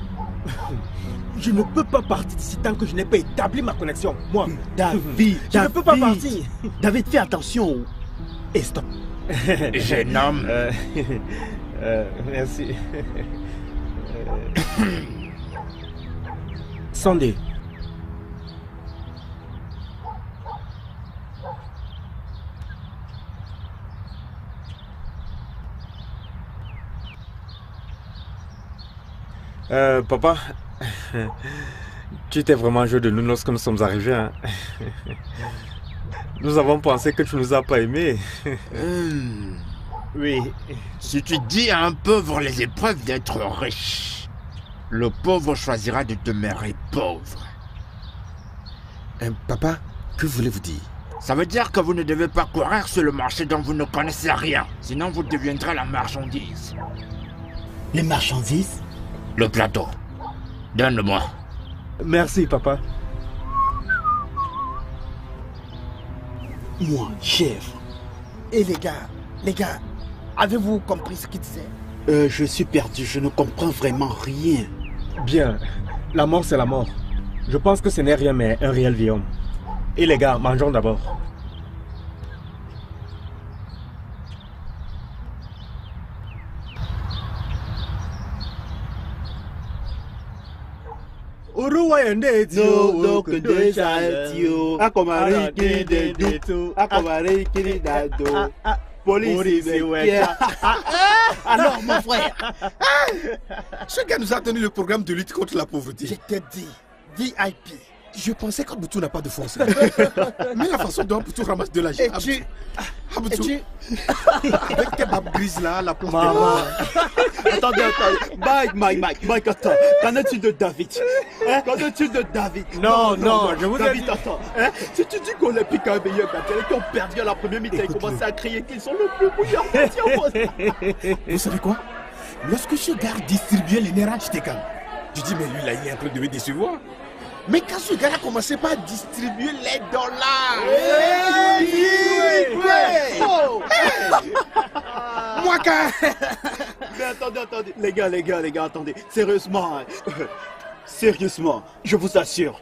je ne peux pas partir d'ici tant que je n'ai pas établi ma connexion. Moi, David, je ne peux pas partir. David, fais attention. Et stop. Jeune homme. Merci. Sunday. Papa, tu étais vraiment joué de nous lorsque nous sommes arrivés. Hein? Nous avons pensé que tu nous as pas aimés. Oui. Si tu dis à un pauvre les épreuves d'être riche, le pauvre choisira de demeurer pauvre. Papa, que voulez-vous dire? Ça veut dire que vous ne devez pas courir sur le marché dont vous ne connaissez rien. Sinon vous deviendrez la marchandise. Les marchandises? Le plateau. Donne-le-moi. Merci, papa. Moi, chef. Et les gars, avez-vous compris ce qu'il disait? Je suis perdu, je ne comprends vraiment rien. Bien, la mort c'est la mort. Je pense que ce n'est rien mais un réel vieil homme. Et les gars, mangeons d'abord. Alors mon frère, ce gars nous a donné le programme de lutte contre la pauvreté. Je t'ai dit, VIP. Je pensais qu'Aboutou n'a pas de force. Mais la façon dont Aboutou ramasse de l'argent. Aboutou, avec tes babes grises là, la pauvre. Maman. Attendez. Mike, attends. Qu'en est-il de David? Qu'en est-il de David? Non, je vous ai David, attends. Si tu dis qu'on les pique à un meilleur gâteau et qu'ils ont perdu à la première mi-temps, ils commencent à crier qu'ils sont le plus bouillant. Vous savez quoi? Lorsque ce gars distribuait les nerfs, j'étais calme. Je dis, mais lui là, il est en train de me décevoir. Mais quand ce gars a commencé par distribuer les dollars, moi quand... Mais attendez, les gars, attendez, sérieusement, je vous assure,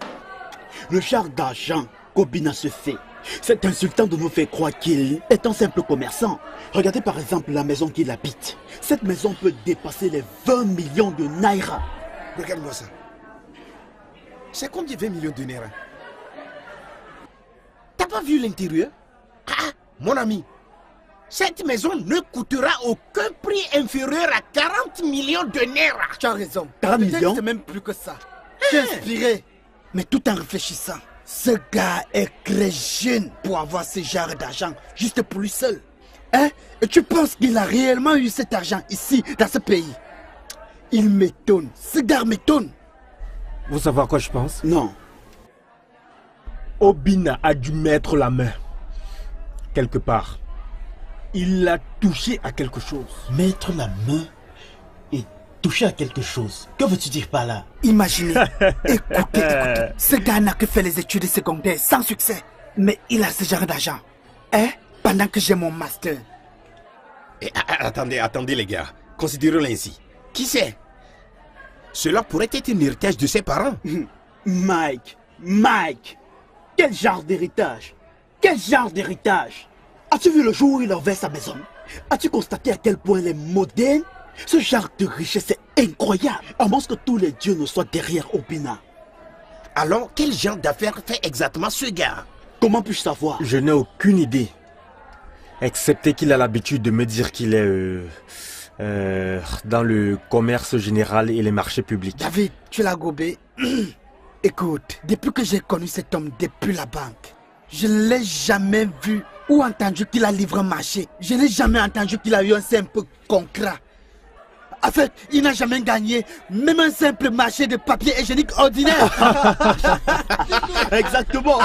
le char d'argent qu'Obina se fait, c'est insultant de nous faire croire qu'il est un simple commerçant. Regardez par exemple la maison qu'il habite. Cette maison peut dépasser les 20 millions de naira. Regarde-moi ça. C'est combien 20 millions de naira? T'as pas vu l'intérieur? Mon ami, cette maison ne coûtera aucun prix inférieur à 40 millions de naira. Tu as raison. 40 millions? C'est même plus que ça. Je suis inspiré. Mais tout en réfléchissant, ce gars est très jeune pour avoir ce genre d'argent juste pour lui seul. Hein? Et tu penses qu'il a réellement eu cet argent ici, dans ce pays? Il m'étonne. Ce gars m'étonne. Vous savez à quoi je pense? Non. Obina a dû mettre la main quelque part. Il a touché à quelque chose. Mettre la main et toucher à quelque chose. Que veux-tu dire par là? Imaginez. Écoutez. Ce gars n'a que fait les études secondaires sans succès. Mais il a ce genre d'argent. Hein? Pendant que j'ai mon master. Attendez les gars. Considérons-le ainsi. Qui sait? Cela pourrait être un héritage de ses parents. Mike, quel genre d'héritage? As-tu vu le jour où il a ouvert sa maison? As-tu constaté à quel point elle est moderne? Ce genre de richesse est incroyable. À moins que tous les dieux ne soient derrière Obina. Alors, quel genre d'affaires fait exactement ce gars? Comment puis-je savoir? Je n'ai aucune idée. Excepté qu'il a l'habitude de me dire qu'il est... dans le commerce général et les marchés publics. David, tu l'as gobé. Écoute, depuis que j'ai connu cet homme depuis la banque, je ne l'ai jamais vu ou entendu qu'il a livré un marché. Je n'ai jamais entendu qu'il a eu un simple contrat. En fait, il n'a jamais gagné même un simple marché de papier hygiénique ordinaire. Exactement.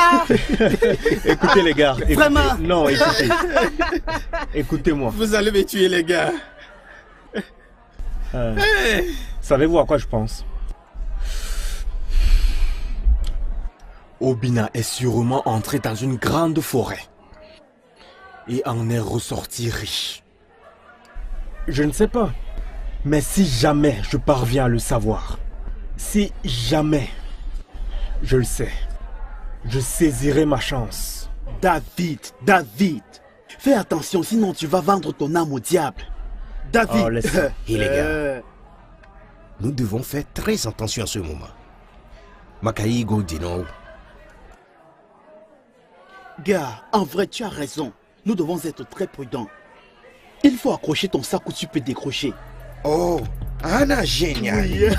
Écoutez les gars. Écoutez. Vraiment. Non, écoutez. Écoutez-moi. Vous allez me tuer les gars. Savez-vous à quoi je pense? Obina est sûrement entré dans une grande forêt et en est ressorti riche. Je ne sais pas. Mais si jamais je parviens à le savoir, si jamais je le sais, je saisirai ma chance. David, fais attention, sinon tu vas vendre ton âme au diable. David. Oh, laisse. Et les gars, nous devons faire très attention à ce moment. Makaïgo dit non. Gars, en vrai, tu as raison. Nous devons être très prudents. Il faut accrocher ton sac où tu peux décrocher. Oh, Anna, génial. Oui.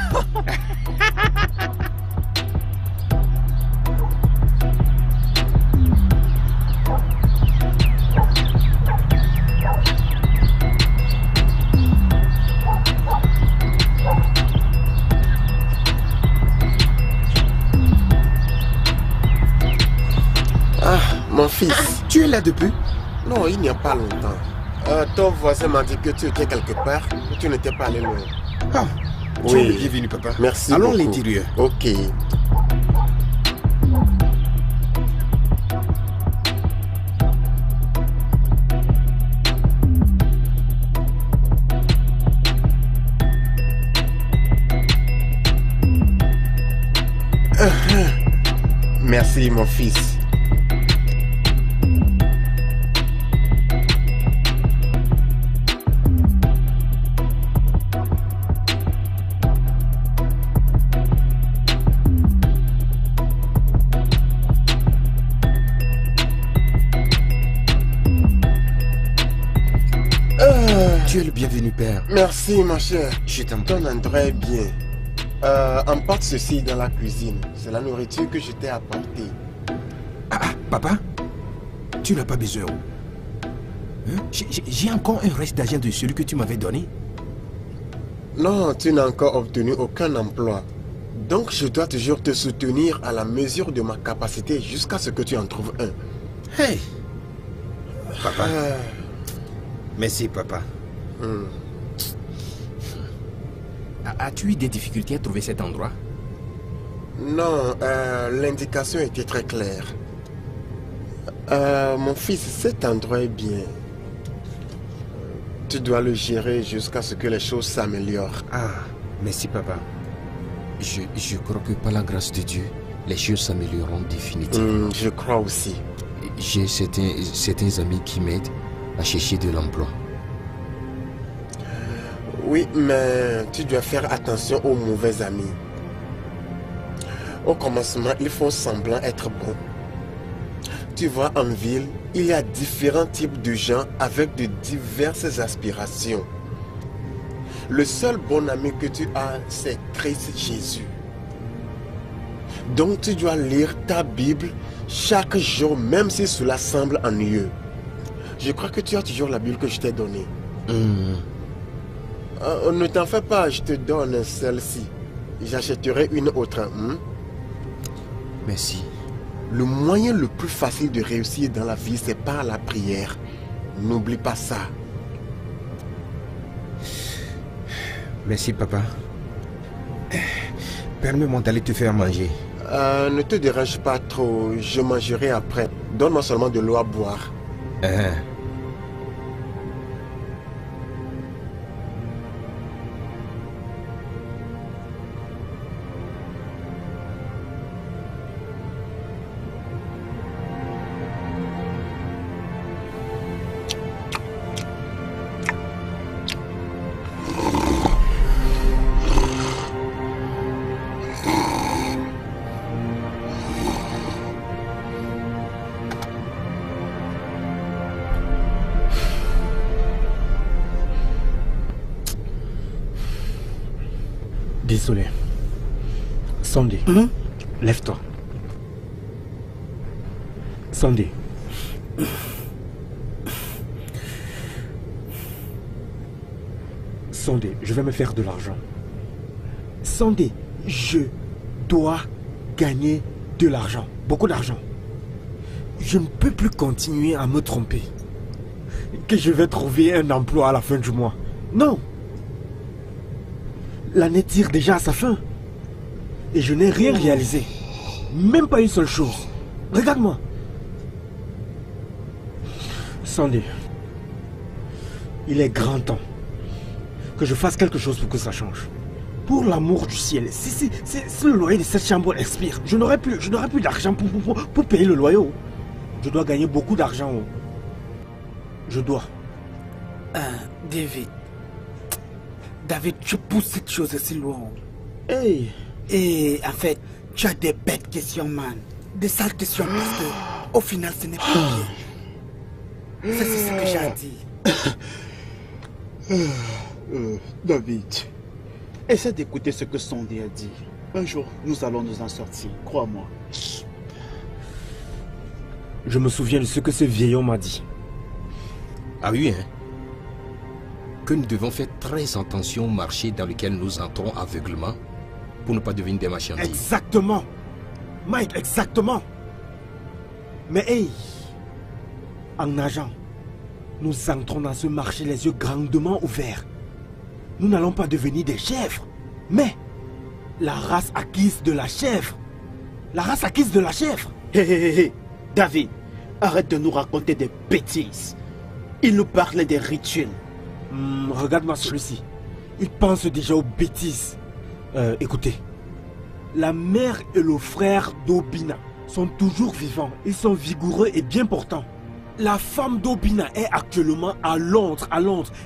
Ah, mon fils. Tu es là depuis? Non, il n'y a pas longtemps. Ton voisin m'a dit que tu étais quelque part, que tu n'étais pas allé loin. Ah, tu es bienvenu, papa. Merci. Allons beaucoup. l'intérieur. Ok. Merci, mon fils. Tu es le bienvenu, père. Merci, ma chère. Je t'en Ton endroit est bien. Emporte ceci dans la cuisine. C'est la nourriture que je t'ai apportée. Ah, papa, tu n'as pas besoin. Hein? J'ai encore un reste d'argent de celui que tu m'avais donné. Non, tu n'as encore obtenu aucun emploi. Donc je dois toujours te soutenir à la mesure de ma capacité jusqu'à ce que tu en trouves un. Hey, papa. Merci, papa. As-tu eu des difficultés à trouver cet endroit? Non, l'indication était très claire. Mon fils, cet endroit est bien. Tu dois le gérer jusqu'à ce que les choses s'améliorent. Ah, merci, papa. Je crois que par la grâce de Dieu, les choses s'amélioreront définitivement. Je crois aussi. J'ai certains amis qui m'aident à chercher de l'emploi. Oui, mais tu dois faire attention aux mauvais amis. Au commencement, ils font semblant être bons. Tu vois, en ville, il y a différents types de gens avec de diverses aspirations. Le seul bon ami que tu as, c'est Christ Jésus. Donc tu dois lire ta Bible chaque jour, même si cela semble ennuyeux. Je crois que tu as toujours la Bible que je t'ai donnée. Ne t'en fais pas, je te donne celle-ci. J'achèterai une autre. Merci. Le moyen le plus facile de réussir dans la vie, c'est par la prière. N'oublie pas ça. Merci, papa. Permets-moi d'aller te faire manger. Ne te dérange pas trop, je mangerai après. Donne-moi seulement de l'eau à boire. Désolé. Sandy, lève-toi. Sandy. Sondé, je vais me faire de l'argent. Sondé, je dois gagner de l'argent. Beaucoup d'argent. Je ne peux plus continuer à me tromper. Que je vais trouver un emploi à la fin du mois. Non. L'année tire déjà à sa fin. Et je n'ai rien réalisé. Même pas une seule chose. Regarde-moi. Sondé, il est grand temps que je fasse quelque chose pour que ça change. Pour l'amour du ciel, si le loyer de cette chambre expire, je n'aurai plus d'argent pour payer le loyer. Je dois gagner beaucoup d'argent. Je dois. David, tu pousses cette chose si loin. Hey. Et en fait, tu as des bêtes questions, man. Des sales questions parce que au final, ce n'est pas bien. Ça, c'est ce que j'ai à dire. David, essaie d'écouter ce que Sondé a dit. Un jour, nous allons nous en sortir, crois-moi. Je me souviens de ce que ce vieil homme m'a dit. Ah oui, hein? Que nous devons faire très attention au marché dans lequel nous entrons aveuglement pour ne pas devenir des marchandises. Exactement. Mike, exactement. Mais hey, en nageant, nous entrons dans ce marché les yeux grandement ouverts. Nous n'allons pas devenir des chèvres, mais la race acquise de la chèvre. La race acquise de la chèvre. Hé, David, arrête de nous raconter des bêtises. Il nous parlait des rituels. Regarde-moi celui-ci. Il pense déjà aux bêtises. Écoutez, la mère et le frère d'Obina sont toujours vivants. Ils sont vigoureux et bien portants. La femme d'Obina est actuellement à Londres.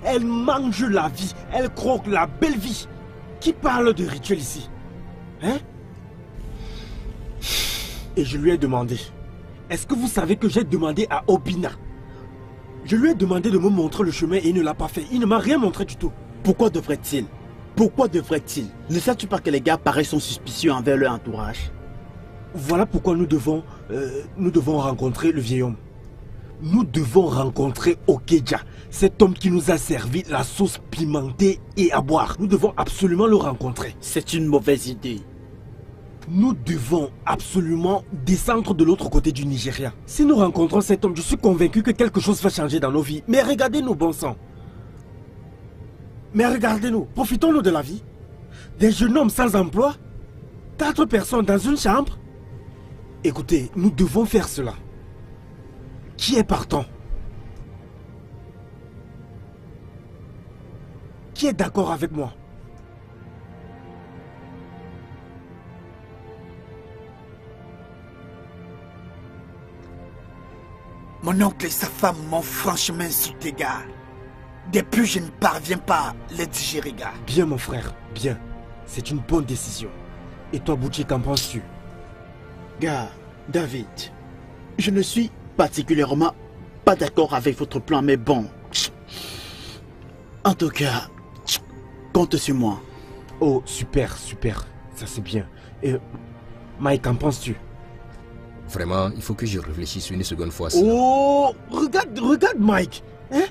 Elle mange la vie. Elle croque la belle vie. Qui parle de rituel ici? Hein? Et je lui ai demandé. Est-ce que vous savez que j'ai demandé à Obina? Je lui ai demandé de me montrer le chemin et il ne l'a pas fait. Il ne m'a rien montré du tout. Pourquoi devrait-il? Ne sais-tu pas que les gars pareils sont suspicieux envers leur entourage? Voilà pourquoi nous devons rencontrer le vieil homme. Nous devons rencontrer Okeja, cet homme qui nous a servi la sauce pimentée et à boire. Nous devons absolument le rencontrer. C'est une mauvaise idée. Nous devons absolument descendre de l'autre côté du Nigeria. Si nous rencontrons cet homme, je suis convaincu que quelque chose va changer dans nos vies. Mais regardez-nous, bon sang. Mais regardez-nous, profitons-nous de la vie. Des jeunes hommes sans emploi, 4 personnes dans une chambre. Écoutez, nous devons faire cela. Qui est partant? Qui est d'accord avec moi? Mon oncle et sa femme m'ont franchement insulté, gars. Depuis, je ne parviens pas à les digérer, gars. Bien, mon frère, bien. C'est une bonne décision. Et toi, Bouchi, qu'en penses-tu? Gars, David, je ne suis particulièrement pas d'accord avec votre plan, mais bon. En tout cas, compte sur moi. Oh, super. Ça, c'est bien. Et Mike, qu'en penses-tu? Vraiment, il faut que je réfléchisse une seconde fois. Oh, regarde Mike. Hein?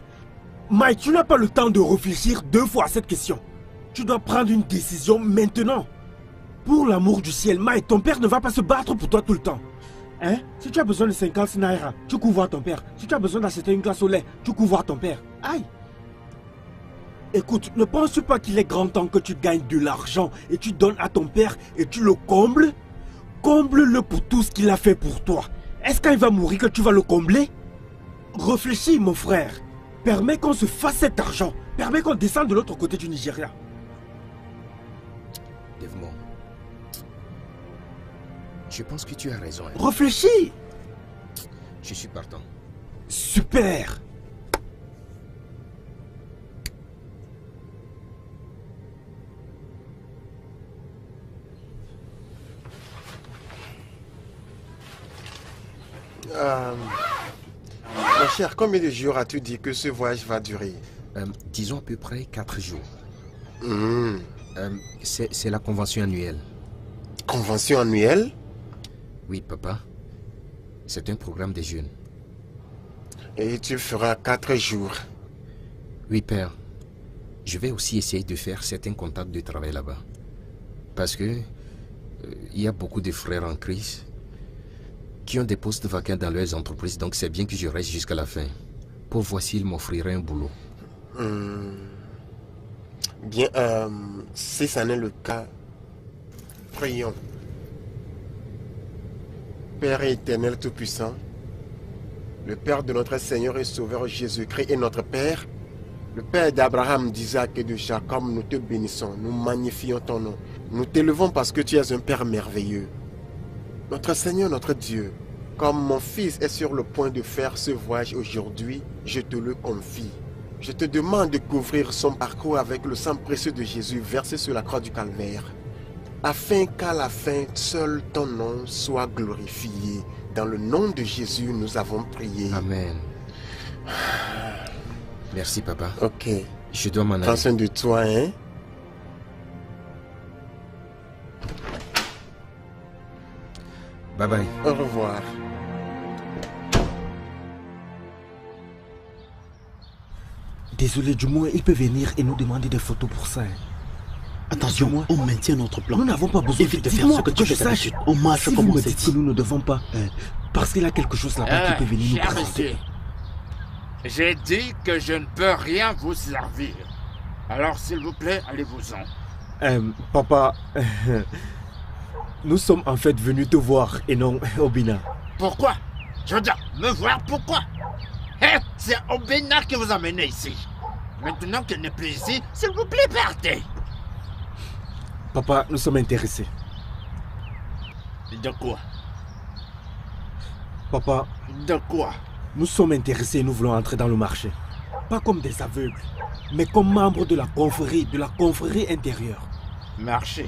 Mike, tu n'as pas le temps de réfléchir 2 fois à cette question. Tu dois prendre une décision maintenant. Pour l'amour du ciel, Mike, ton père ne va pas se battre pour toi tout le temps. Hein? Si tu as besoin de 50 naira, tu cours voir ton père. Si tu as besoin d'acheter une glace au lait, tu cours voir ton père. Aïe! Écoute, ne penses-tu pas qu'il est grand temps que tu gagnes de l'argent et tu donnes à ton père et tu le combles? Comble-le pour tout ce qu'il a fait pour toi. Est-ce qu'il va mourir que tu vas le combler? Réfléchis, mon frère. Permets qu'on se fasse cet argent. Permets qu'on descende de l'autre côté du Nigeria. Devmont, je pense que tu as raison. Hein. Réfléchis. Je suis partant. Super. Mon cher, combien de jours as-tu dit que ce voyage va durer? Disons à peu près 4 jours. C'est la convention annuelle. Convention annuelle? Oui, papa. C'est un programme des jeunes. Et tu feras 4 jours? Oui, père. je vais aussi essayer de faire certains contacts de travail là-bas. Parce que il y a beaucoup de frères en crise qui ont des postes vacants dans leurs entreprises, donc c'est bien que je reste jusqu'à la fin pour voir s'ils m'offriraient un boulot. Bien, si ça n'est le cas, prions. Père éternel tout-puissant, le Père de notre Seigneur et Sauveur Jésus-Christ est notre Père, le Père d'Abraham, d'Isaac et de Jacob, nous te bénissons, nous magnifions ton nom. Nous t'élevons parce que tu es un Père merveilleux. Notre Seigneur, notre Dieu, comme mon fils est sur le point de faire ce voyage aujourd'hui, je te le confie. Je te demande de couvrir son parcours avec le sang précieux de Jésus versé sur la croix du Calvaire, afin qu'à la fin, seul ton nom soit glorifié. Dans le nom de Jésus, nous avons prié. Amen. Merci, papa. Ok. Je dois m'en aller. Prends soin de toi, hein? Bye bye. Au revoir. Désolé, du moins, il peut venir et nous demander des photos pour ça. Attention, on maintient notre plan. Nous n'avons pas besoin de faire ce que tu fais d'habitude. On marche si comme vous on me s'est dites dit. que nous ne devons pas, parce qu'il y a quelque chose là-bas qui peut venir nous cher présenter. monsieur, j'ai dit que je ne peux rien vous servir. Alors, s'il vous plaît, allez-vous-en. Papa, nous sommes en fait venus te voir et non Obina. Pourquoi? Je veux dire, me voir pourquoi? C'est Obina qui vous a amené ici. Maintenant qu'elle n'est plus ici, s'il vous plaît, partez. Papa, nous sommes intéressés. De quoi? Papa, de quoi? Nous sommes intéressés et nous voulons entrer dans le marché. Pas comme des aveugles, mais comme membres de la confrérie intérieure. Marché?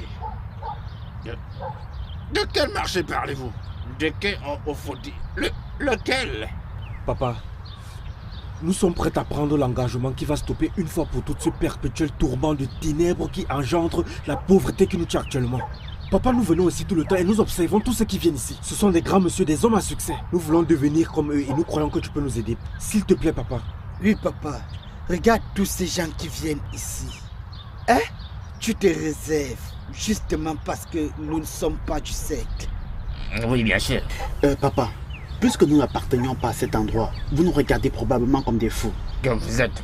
De quel marché parlez-vous? De quel au Fodi? Lequel? Papa, nous sommes prêts à prendre l'engagement qui va stopper une fois pour toutes ce perpétuel tourment de ténèbres qui engendre la pauvreté qui nous tue actuellement. Papa, nous venons ici tout le temps et nous observons tous ceux qui viennent ici. Ce sont des grands messieurs, des hommes à succès. Nous voulons devenir comme eux et nous croyons que tu peux nous aider. S'il te plaît, papa. Oui, papa. Regarde tous ces gens qui viennent ici. Hein? Tu te réserves justement parce que nous ne sommes pas du secte. Oui, bien sûr. Papa, puisque nous n'appartenions pas à cet endroit, vous nous regardez probablement comme des fous. Que vous êtes.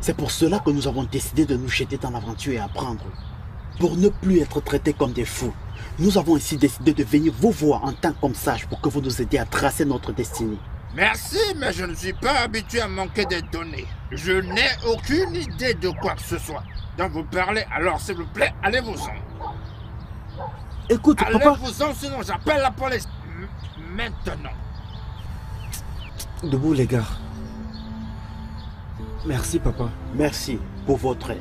C'est pour cela que nous avons décidé de nous jeter dans l'aventure et apprendre. Pour ne plus être traités comme des fous, nous avons ainsi décidé de venir vous voir en tant qu'homme sage pour que vous nous aidiez à tracer notre destinée. Merci, mais je ne suis pas habitué à manquer des données. Je n'ai aucune idée de quoi que ce soit. Donc vous parlez, alors s'il vous plaît, allez-vous-en. Écoute, papa... Allez-vous-en, sinon j'appelle la police. Maintenant. Debout, les gars. Merci, papa. Merci pour votre aide.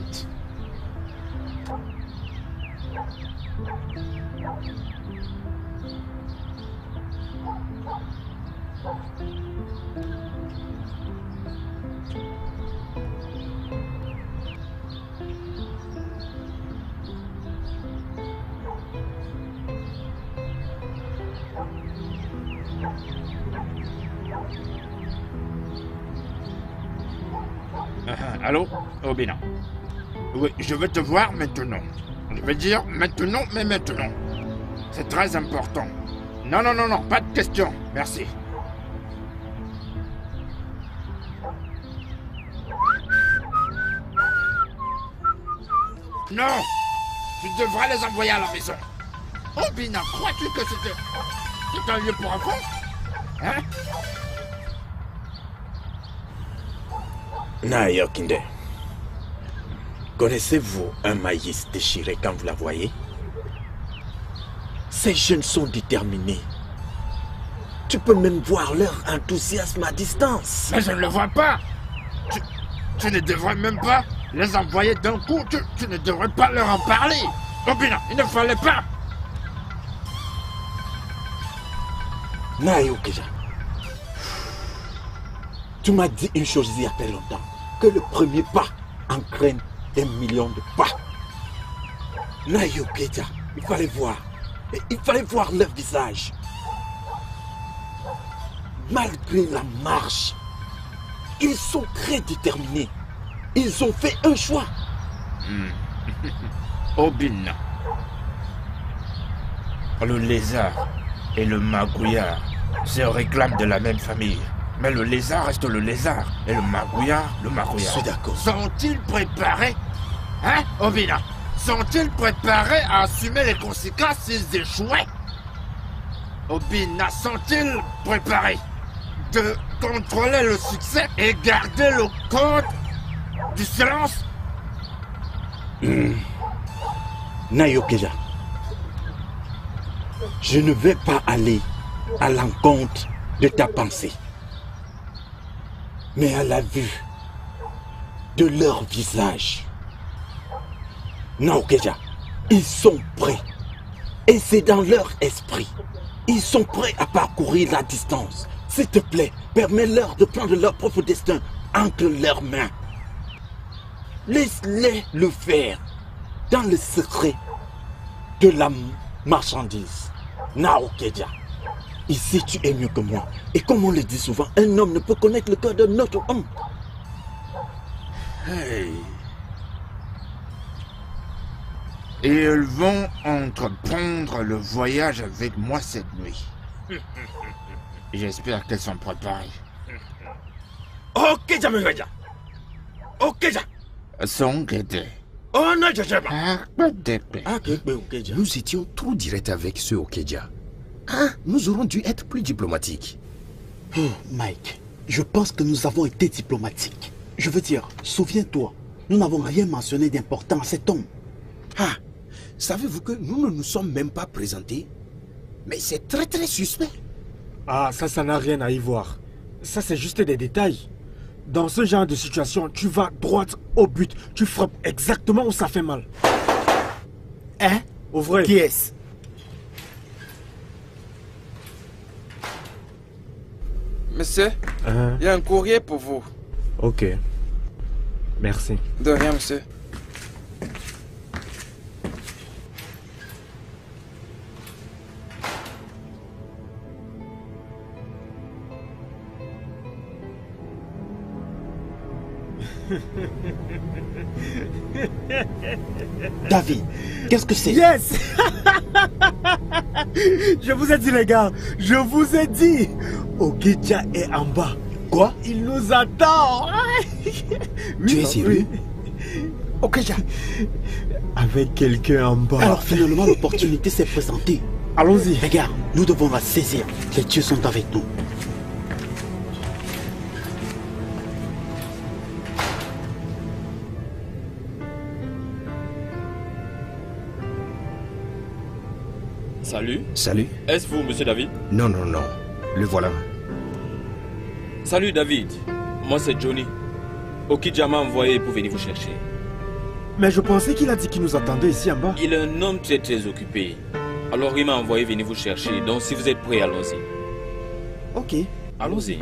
Allô, Obina? Oui, je veux te voir maintenant. Je veux dire maintenant, mais maintenant. C'est très important. Non, non, non, non, pas de question. Merci. Non! Tu devrais les envoyer à la maison. Obina, crois-tu que c'est un lieu pour enfants? Hein? Nayokinde, connaissez-vous un maïs déchiré quand vous la voyez? Ces jeunes sont déterminés. Tu peux même voir leur enthousiasme à distance. Mais je ne le vois pas. Tu ne devrais même pas les envoyer d'un coup. Tu ne devrais pas leur en parler. Obina, il ne fallait pas. Nayokija, tu m'as dit une chose il y a très longtemps, que le premier pas entraîne des millions de pas. Nayokija, il fallait voir leur visage. Malgré la marche, ils sont très déterminés. Ils ont fait un choix. Obina. Le lézard et le magouillard se réclament de la même famille. Mais le lézard reste le lézard et le magouillard, le magouillard. Je suis d'accord. Sont-ils préparés? Hein, Obina? Sont-ils préparés à assumer les conséquences s'ils échouaient? Obina, sont-ils préparés de contrôler le succès et garder le code du silence? Nayokeja, je ne vais pas aller à l'encontre de ta pensée. Mais à la vue de leur visage, Naokeja, ils sont prêts. Et c'est dans leur esprit. Ils sont prêts à parcourir la distance. S'il te plaît, permets-leur de prendre leur propre destin entre leurs mains. Laisse-les le faire dans le secret de la marchandise. Naokeja, ici tu es mieux que moi. Et comme on le dit souvent, un homme ne peut connaître le cœur d'un autre homme. Hey. Et ils vont entreprendre le voyage avec moi cette nuit. J'espère qu'elles sont préparées. Ok, Jameveja. Ok, ja. Oh non, nous étions trop directs avec ce Okeja. Ah, nous aurons dû être plus diplomatiques. Mike, je pense que nous avons été diplomatiques. Je veux dire, souviens-toi, nous n'avons rien mentionné d'important à cet homme. Ah, savez-vous que nous ne nous sommes même pas présentés? Mais c'est très très suspect. Ah, ça n'a rien à y voir. Ça, c'est juste des détails. Dans ce genre de situation, tu vas droit au but. Tu frappes exactement où ça fait mal. Hein? Au vrai. Qui est-ce? Monsieur, il y a un courrier pour vous. Ok. Merci. De rien, monsieur. David, qu'est-ce que c'est? Yes. Je vous ai dit les gars, je vous ai dit. Okeja est en bas. Quoi? Il nous attend. Tu es sérieux? Okeja. Avec quelqu'un en bas. Alors finalement l'opportunité s'est présentée. Allons-y. Regarde, nous devons la saisir. Les dieux sont avec nous. Salut. Salut. Est-ce vous, monsieur David? Non, non, non. Le voilà. Salut, David. Moi, c'est Johnny. Okeja m'a envoyé pour venir vous chercher. Mais je pensais qu'il a dit qu'il nous attendait ici en bas. Il est un homme très très occupé. Alors il m'a envoyé venir vous chercher. Donc si vous êtes prêts, allons-y. Ok. Allons-y.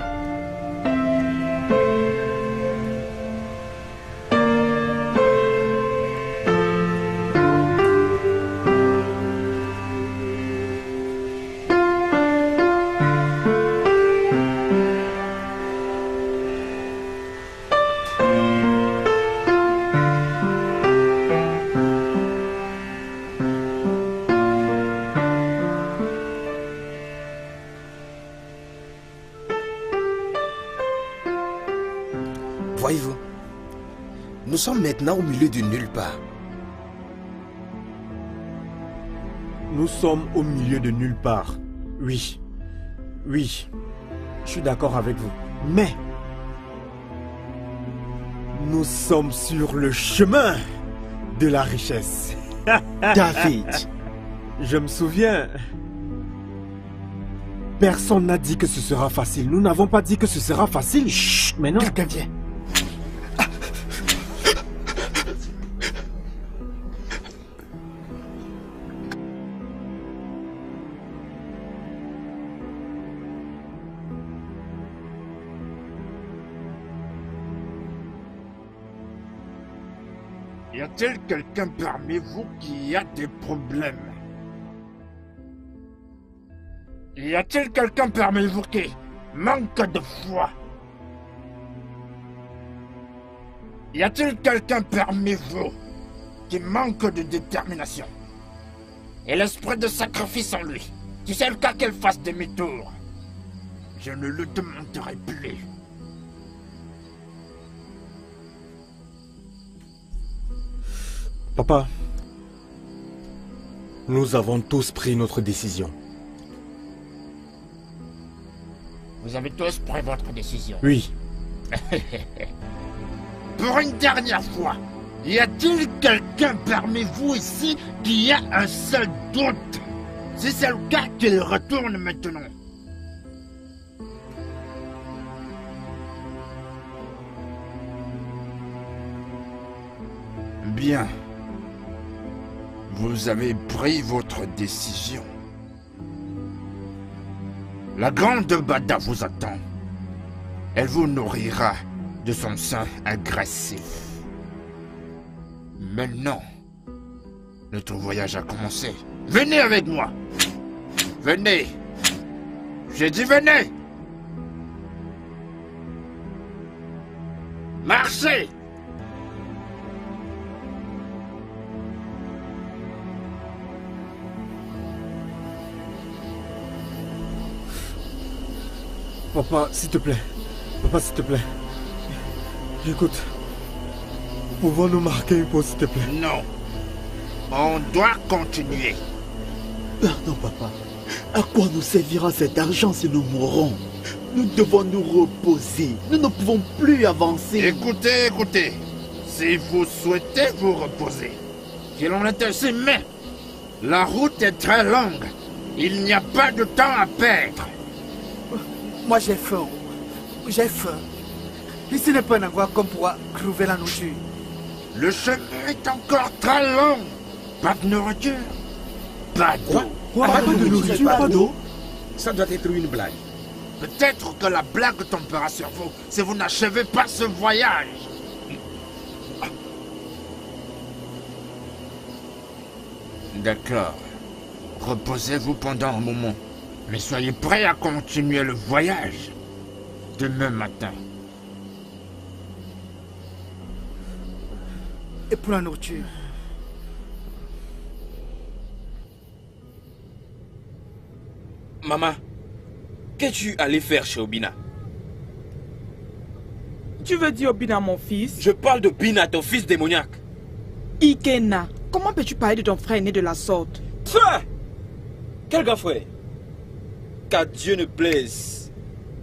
Voyez-vous, nous sommes maintenant au milieu de nulle part. Nous sommes au milieu de nulle part. Oui. Oui. Je suis d'accord avec vous. Mais nous sommes sur le chemin de la richesse. David. Je me souviens. Personne n'a dit que ce sera facile. Nous n'avons pas dit que ce sera facile. Chut, mais non. Quelqu'un vient. Y a-t-il quelqu'un parmi vous qui a des problèmes? Y a-t-il quelqu'un parmi vous qui manque de foi? Y a-t-il quelqu'un parmi vous qui manque de détermination et l'esprit de sacrifice en lui? Si c'est le cas, qu'elle fasse demi-tour. Je ne le demanderai plus. Papa, nous avons tous pris notre décision. Vous avez tous pris votre décision. Oui. Pour une dernière fois, y a-t-il quelqu'un parmi vous ici qui a un seul doute? Si c'est le cas, qu'il retourne maintenant. Bien. Vous avez pris votre décision. La grande Bada vous attend. Elle vous nourrira de son sein agressif. Maintenant, notre voyage a commencé. Venez avec moi. Venez. J'ai dit venez. Marchez. Papa, s'il te plaît. Papa, s'il te plaît. Écoute. Pouvons-nous marquer une pause, s'il te plaît? Non. On doit continuer. Pardon, papa. À quoi nous servira cet argent si nous mourrons? Nous devons nous reposer. Nous ne pouvons plus avancer. Écoutez, écoutez. Si vous souhaitez vous reposer, qu'il en est ainsi, mais la route est très longue. Il n'y a pas de temps à perdre. Moi j'ai faim. J'ai faim. Ici n'est pas un endroit qu'on pourra trouver la nourriture. Le chemin est encore très long. Pas de nourriture. Pas d'eau. Pas de nourriture, pas d'eau. Ça doit être une blague. Peut-être que la blague tombera sur vous si vous n'achevez pas ce voyage. D'accord. Reposez-vous pendant un moment. Mais soyez prêts à continuer le voyage demain matin. Et pour la nourriture? Maman, qu'es-tu allé faire chez Obina? Tu veux dire Obina, mon fils? Je parle de Bina, ton fils démoniaque. Ikena, comment peux-tu parler de ton frère aîné de la sorte? Frère! Quel grand frère? Qu'à Dieu ne plaise.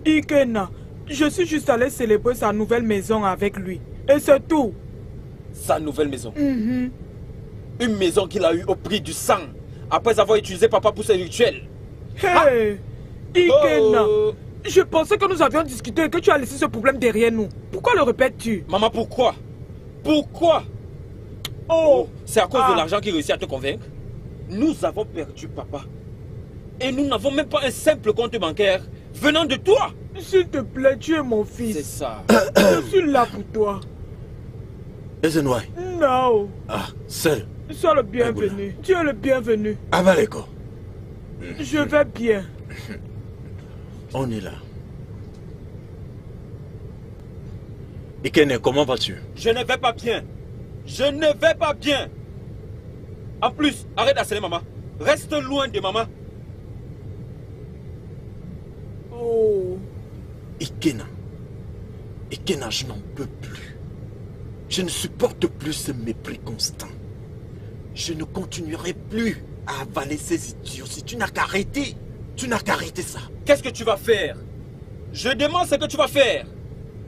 Ikena, je suis juste allé célébrer sa nouvelle maison avec lui. Et c'est tout. Sa nouvelle maison? Une maison qu'il a eue au prix du sang, après avoir utilisé papa pour ses rituels. Hey! Ikena, je pensais que nous avions discuté et que tu as laissé ce problème derrière nous. Pourquoi le répètes-tu? Maman, pourquoi? Pourquoi? Oh, c'est à cause de l'argent qui réussit à te convaincre? Nous avons perdu papa. Et nous n'avons même pas un simple compte bancaire venant de toi. S'il te plaît, tu es mon fils. C'est ça. Je suis là pour toi. Ezenwai. Non. Ah, seul. Sois le bienvenu. Tu es le bienvenu. Abaleko. Je vais bien. On est là. Ikene, comment vas-tu? Je ne vais pas bien. Je ne vais pas bien. En plus, arrête d'harceler maman. Reste loin de maman. Oh. Ikena. Ikena, je n'en peux plus. Je ne supporte plus ce mépris constant. Je ne continuerai plus à avaler ces idiots. Si tu n'as qu'à arrêter. Tu n'as qu'à arrêter ça. Qu'est-ce que tu vas faire? Je demande ce que tu vas faire.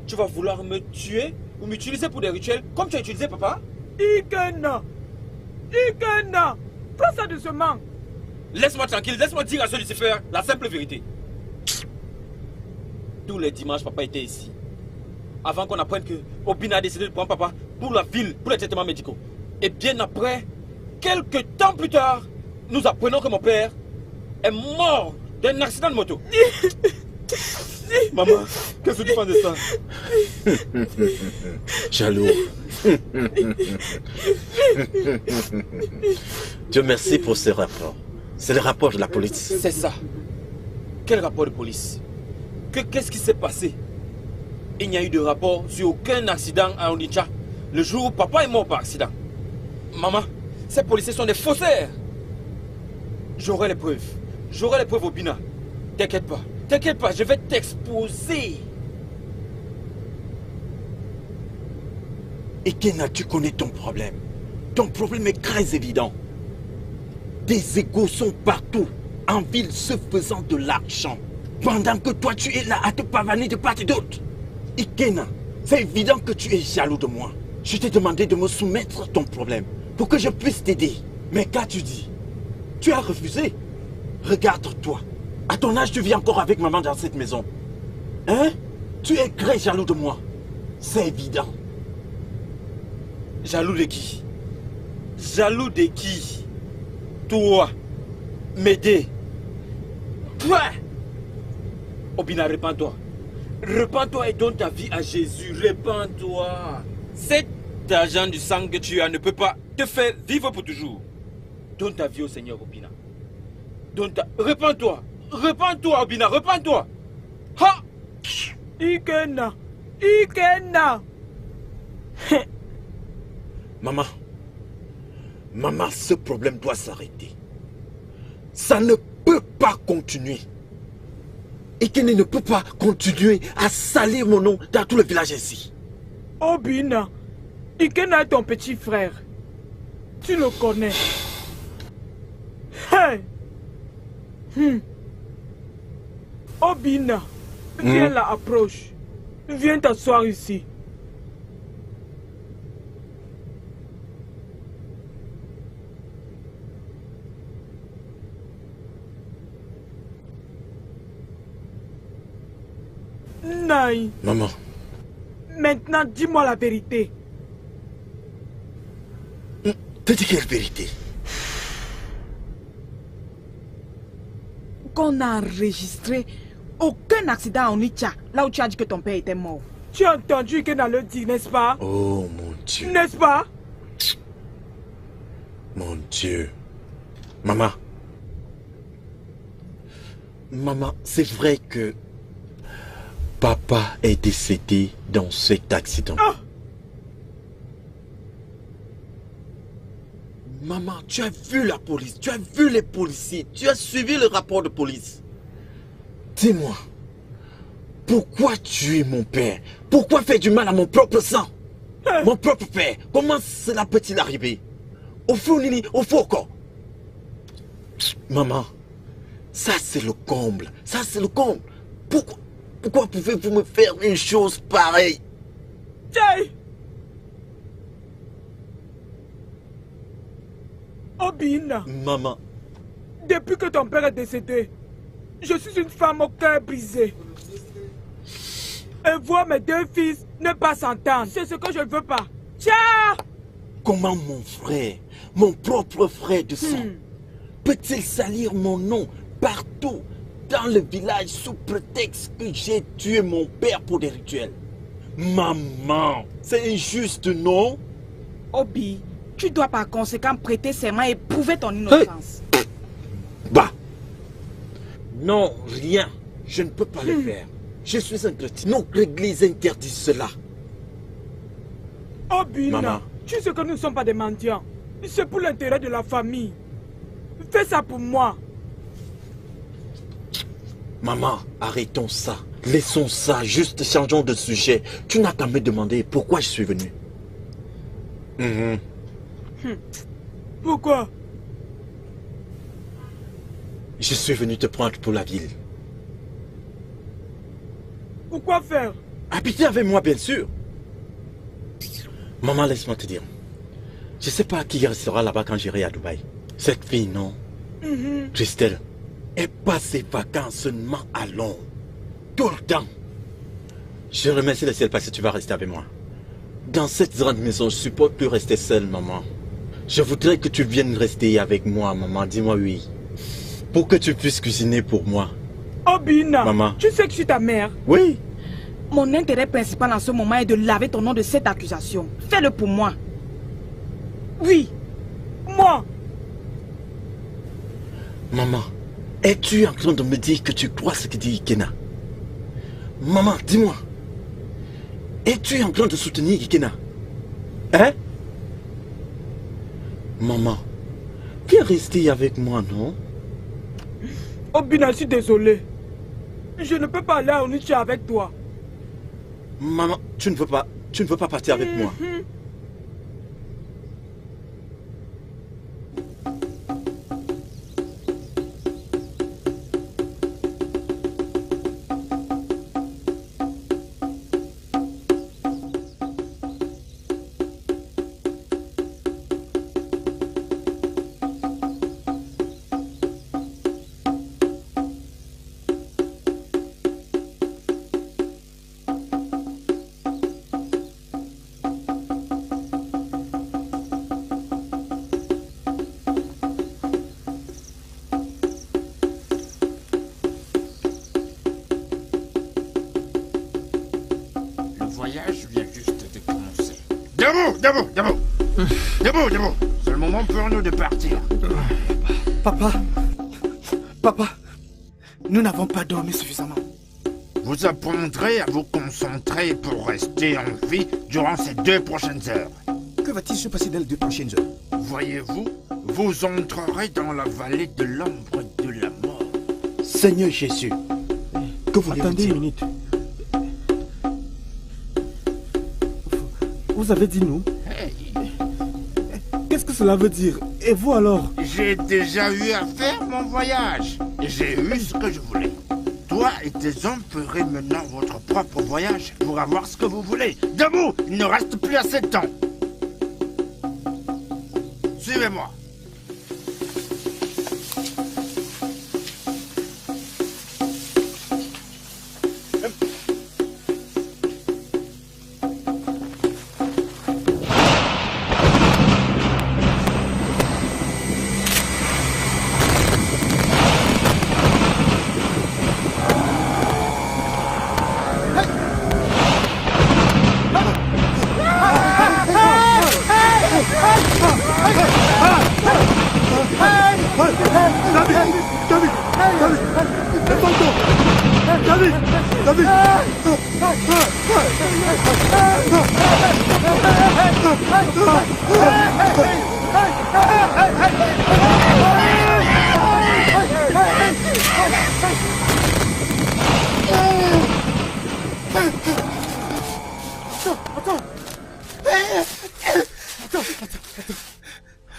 Tu vas vouloir me tuer ou m'utiliser pour des rituels comme tu as utilisé papa? Ikena! Ikena! Prends ça doucement. Laisse-moi tranquille, laisse-moi dire à ce Lucifer la simple vérité. Tous les dimanches, papa était ici. Avant qu'on apprenne que Obina a décidé de prendre papa pour la ville, pour les traitements médicaux. Et bien après, quelques temps plus tard, nous apprenons que mon père est mort d'un accident de moto. Maman, qu'est-ce que tu penses de ça? Jaloux. Dieu merci pour ce rapport. C'est le rapport de la police. C'est ça. Quel rapport de police? Qu'est-ce qui s'est passé? Il n'y a eu de rapport sur aucun accident à Onitsha. Le jour où papa est mort par accident. Maman, ces policiers sont des faussaires. J'aurai les preuves. J'aurai les preuves, Obina. T'inquiète pas, je vais t'exposer. Ikena, tu connais ton problème. Ton problème est très évident. Des égos sont partout, en ville, se faisant de l'argent. Pendant que toi, tu es là à te pavaner de part et d'autre. Ikena, c'est évident que tu es jaloux de moi. Je t'ai demandé de me soumettre à ton problème pour que je puisse t'aider. Mais qu'as-tu dit? Tu as refusé. Regarde-toi. À ton âge, tu vis encore avec maman dans cette maison. Hein? Tu es très jaloux de moi. C'est évident. Jaloux de qui? Jaloux de qui? Toi, m'aider. Toi. Obina, répands-toi. Répands-toi et donne ta vie à Jésus. Répands-toi. Cet argent du sang que tu as ne peut pas te faire vivre pour toujours. Donne ta vie au Seigneur, Obina. Répands-toi. Répands-toi, Obina. Répands-toi. Ha! Ikena. Ikena. Maman, ce problème doit s'arrêter. Ça ne peut pas continuer. Ikena ne peut pas continuer à salir mon nom dans tout le village ici. Obina, Ikena est ton petit frère. Tu le connais. Hey! Obina, viens là, approche. Viens t'asseoir ici. Naï. Maman. Maintenant, dis-moi la vérité. Te dis quelle vérité? Qu'on a enregistré aucun accident en Onitsha, là où tu as dit que ton père était mort. Tu as entendu qu'elle a le dit, n'est-ce pas? Oh mon Dieu. N'est-ce pas? Mon Dieu. Maman. Maman, c'est vrai que papa est décédé dans cet accident. Ah! Maman, tu as vu la police, tu as vu les policiers, tu as suivi le rapport de police. Dis-moi, pourquoi tuer mon père? Pourquoi faire du mal à mon propre sang? Mon propre père, comment cela peut-il arriver? Au fond, Nini, au fond encore. Maman, ça c'est le comble, ça c'est le comble. Pourquoi pouvez-vous me faire une chose pareille? Jay! Obina. Maman. Depuis que ton père est décédé, je suis une femme au cœur brisé. Et voir mes deux fils ne pas s'entendre, c'est ce que je ne veux pas. Tiens! Comment mon frère, mon propre frère de sang, peut-il salir mon nom partout dans le village sous prétexte que j'ai tué mon père pour des rituels? Maman, c'est injuste, non? Obi, tu dois par conséquent prêter serment et prouver ton innocence. Bah! Non, rien. Je ne peux pas le faire. Je suis un chrétien. Notre église interdit cela. Obina, Maman. tu sais que nous ne sommes pas des mendiants. C'est pour l'intérêt de la famille. Fais ça pour moi. Maman, arrêtons ça. Laissons ça, juste changeons de sujet. Tu n'as qu'à me demander pourquoi je suis venu. Pourquoi? Je suis venu te prendre pour la ville. Pourquoi faire? Habiter avec moi, bien sûr. Maman, laisse-moi te dire. Je ne sais pas qui restera là-bas quand j'irai à Dubaï. Cette fille, non? Christelle, elle passe ses vacances seulement à Londres. Tout le temps. Je remercie le ciel parce que tu vas rester avec moi. Dans cette grande maison, je ne supporte plus rester seule, maman. Je voudrais que tu viennes rester avec moi, maman. Dis-moi oui. Pour que tu puisses cuisiner pour moi. Obina, Maman. Tu sais que je suis ta mère? Oui. Mon intérêt principal en ce moment est de laver ton nom de cette accusation. Fais-le pour moi. Oui, moi. Maman, es-tu en train de me dire que tu crois ce que dit Ikena? Maman, dis-moi. Es-tu en train de soutenir Ikena? Hein? Maman, tu es restée avec moi, non? Obina, je suis désolé. Je ne peux pas aller à Onitsha avec toi. Maman, tu ne veux pas partir avec moi. Debout. C'est le moment pour nous de partir. Papa, nous n'avons pas dormi suffisamment. Vous apprendrez à vous concentrer pour rester en vie durant ces 2 prochaines heures. Que va-t-il se passer dans les 2 prochaines heures? Voyez-vous, vous entrerez dans la vallée de l'ombre de la mort. Seigneur Jésus, que vous attendez une minute. Vous avez dit nous? Qu'est-ce que cela veut dire? Et vous alors? J'ai déjà eu à faire mon voyage. J'ai eu ce que je voulais. Toi et tes hommes ferez maintenant votre propre voyage pour avoir ce que vous voulez. Debout, il ne reste plus assez de temps. Suivez-moi.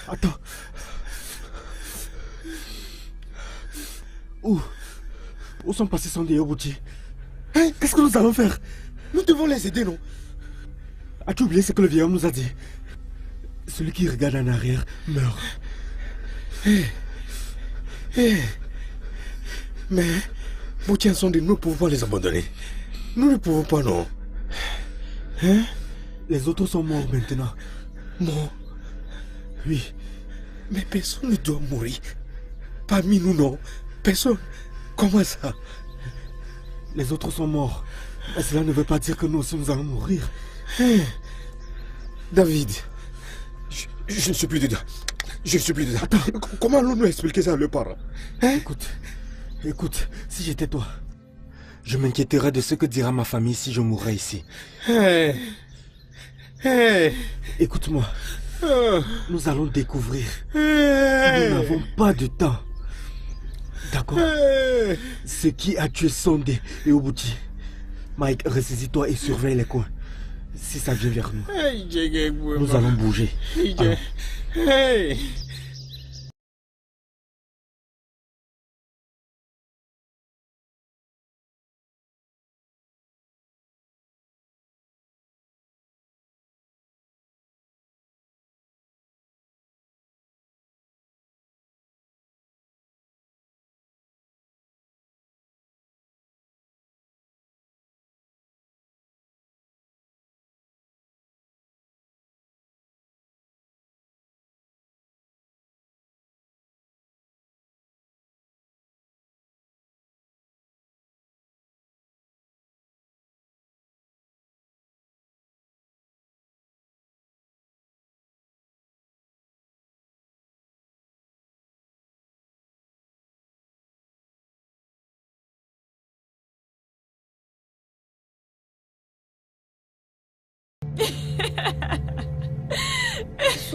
Attends. Où sont passés Sandé et Obuti? Qu'est-ce que nous allons faire? Nous devons les aider, non? As-tu oublié ce que le vieillard nous a dit? Celui qui regarde en arrière meurt. Mais, Bouti et Sandé, nous ne pouvons pas les abandonner. Nous ne pouvons pas, non? Les autres sont morts maintenant. Morts? Oui. Mais personne ne doit mourir. Parmi nous, non? Personne. Comment ça? Les autres sont morts. Mais cela ne veut pas dire que nous aussi nous allons mourir. David, je ne suis plus dedans. Je ne suis plus dedans. Attends, comment allons-nous expliquer ça à leurs parents? Écoute, si j'étais toi, je m'inquiéterais de ce que dira ma famille si je mourrais ici. Écoute-moi. Nous allons découvrir. Nous n'avons pas de temps. D'accord? Ce qui a tué Sondé et Obuti. Mike, ressaisis-toi et surveille les coins. Si ça vient vers nous, nous allons bouger. Alors.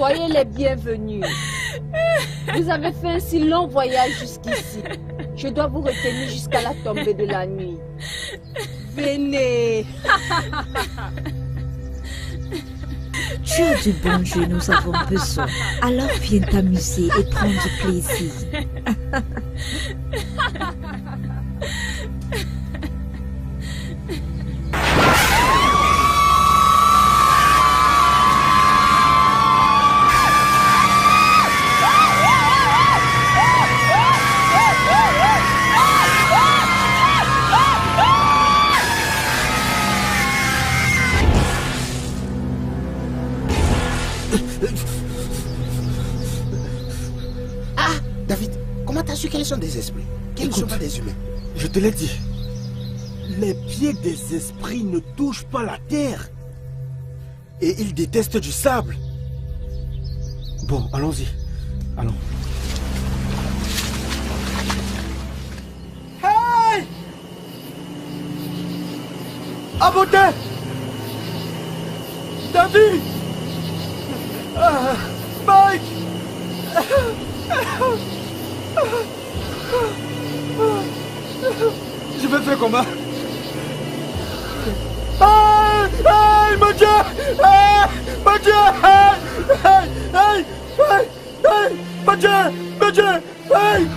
Soyez les bienvenus. Vous avez fait un si long voyage jusqu'ici. Je dois vous retenir jusqu'à la tombée de la nuit. Venez. Tu as du bon jeu, nous avons besoin. Alors viens t'amuser et prendre du plaisir. David, comment t'as su quels sont des esprits? Quels ne sont pas des humains? Je te l'ai dit. Les pieds des esprits ne touchent pas la terre. Et ils détestent du sable. Bon, allons-y. Allons. Hey! À beauté! David! Mike! Je vais faire comment? Hey, mon Dieu! Mon Dieu! Hey! Mon Dieu! Mon Dieu! Hey!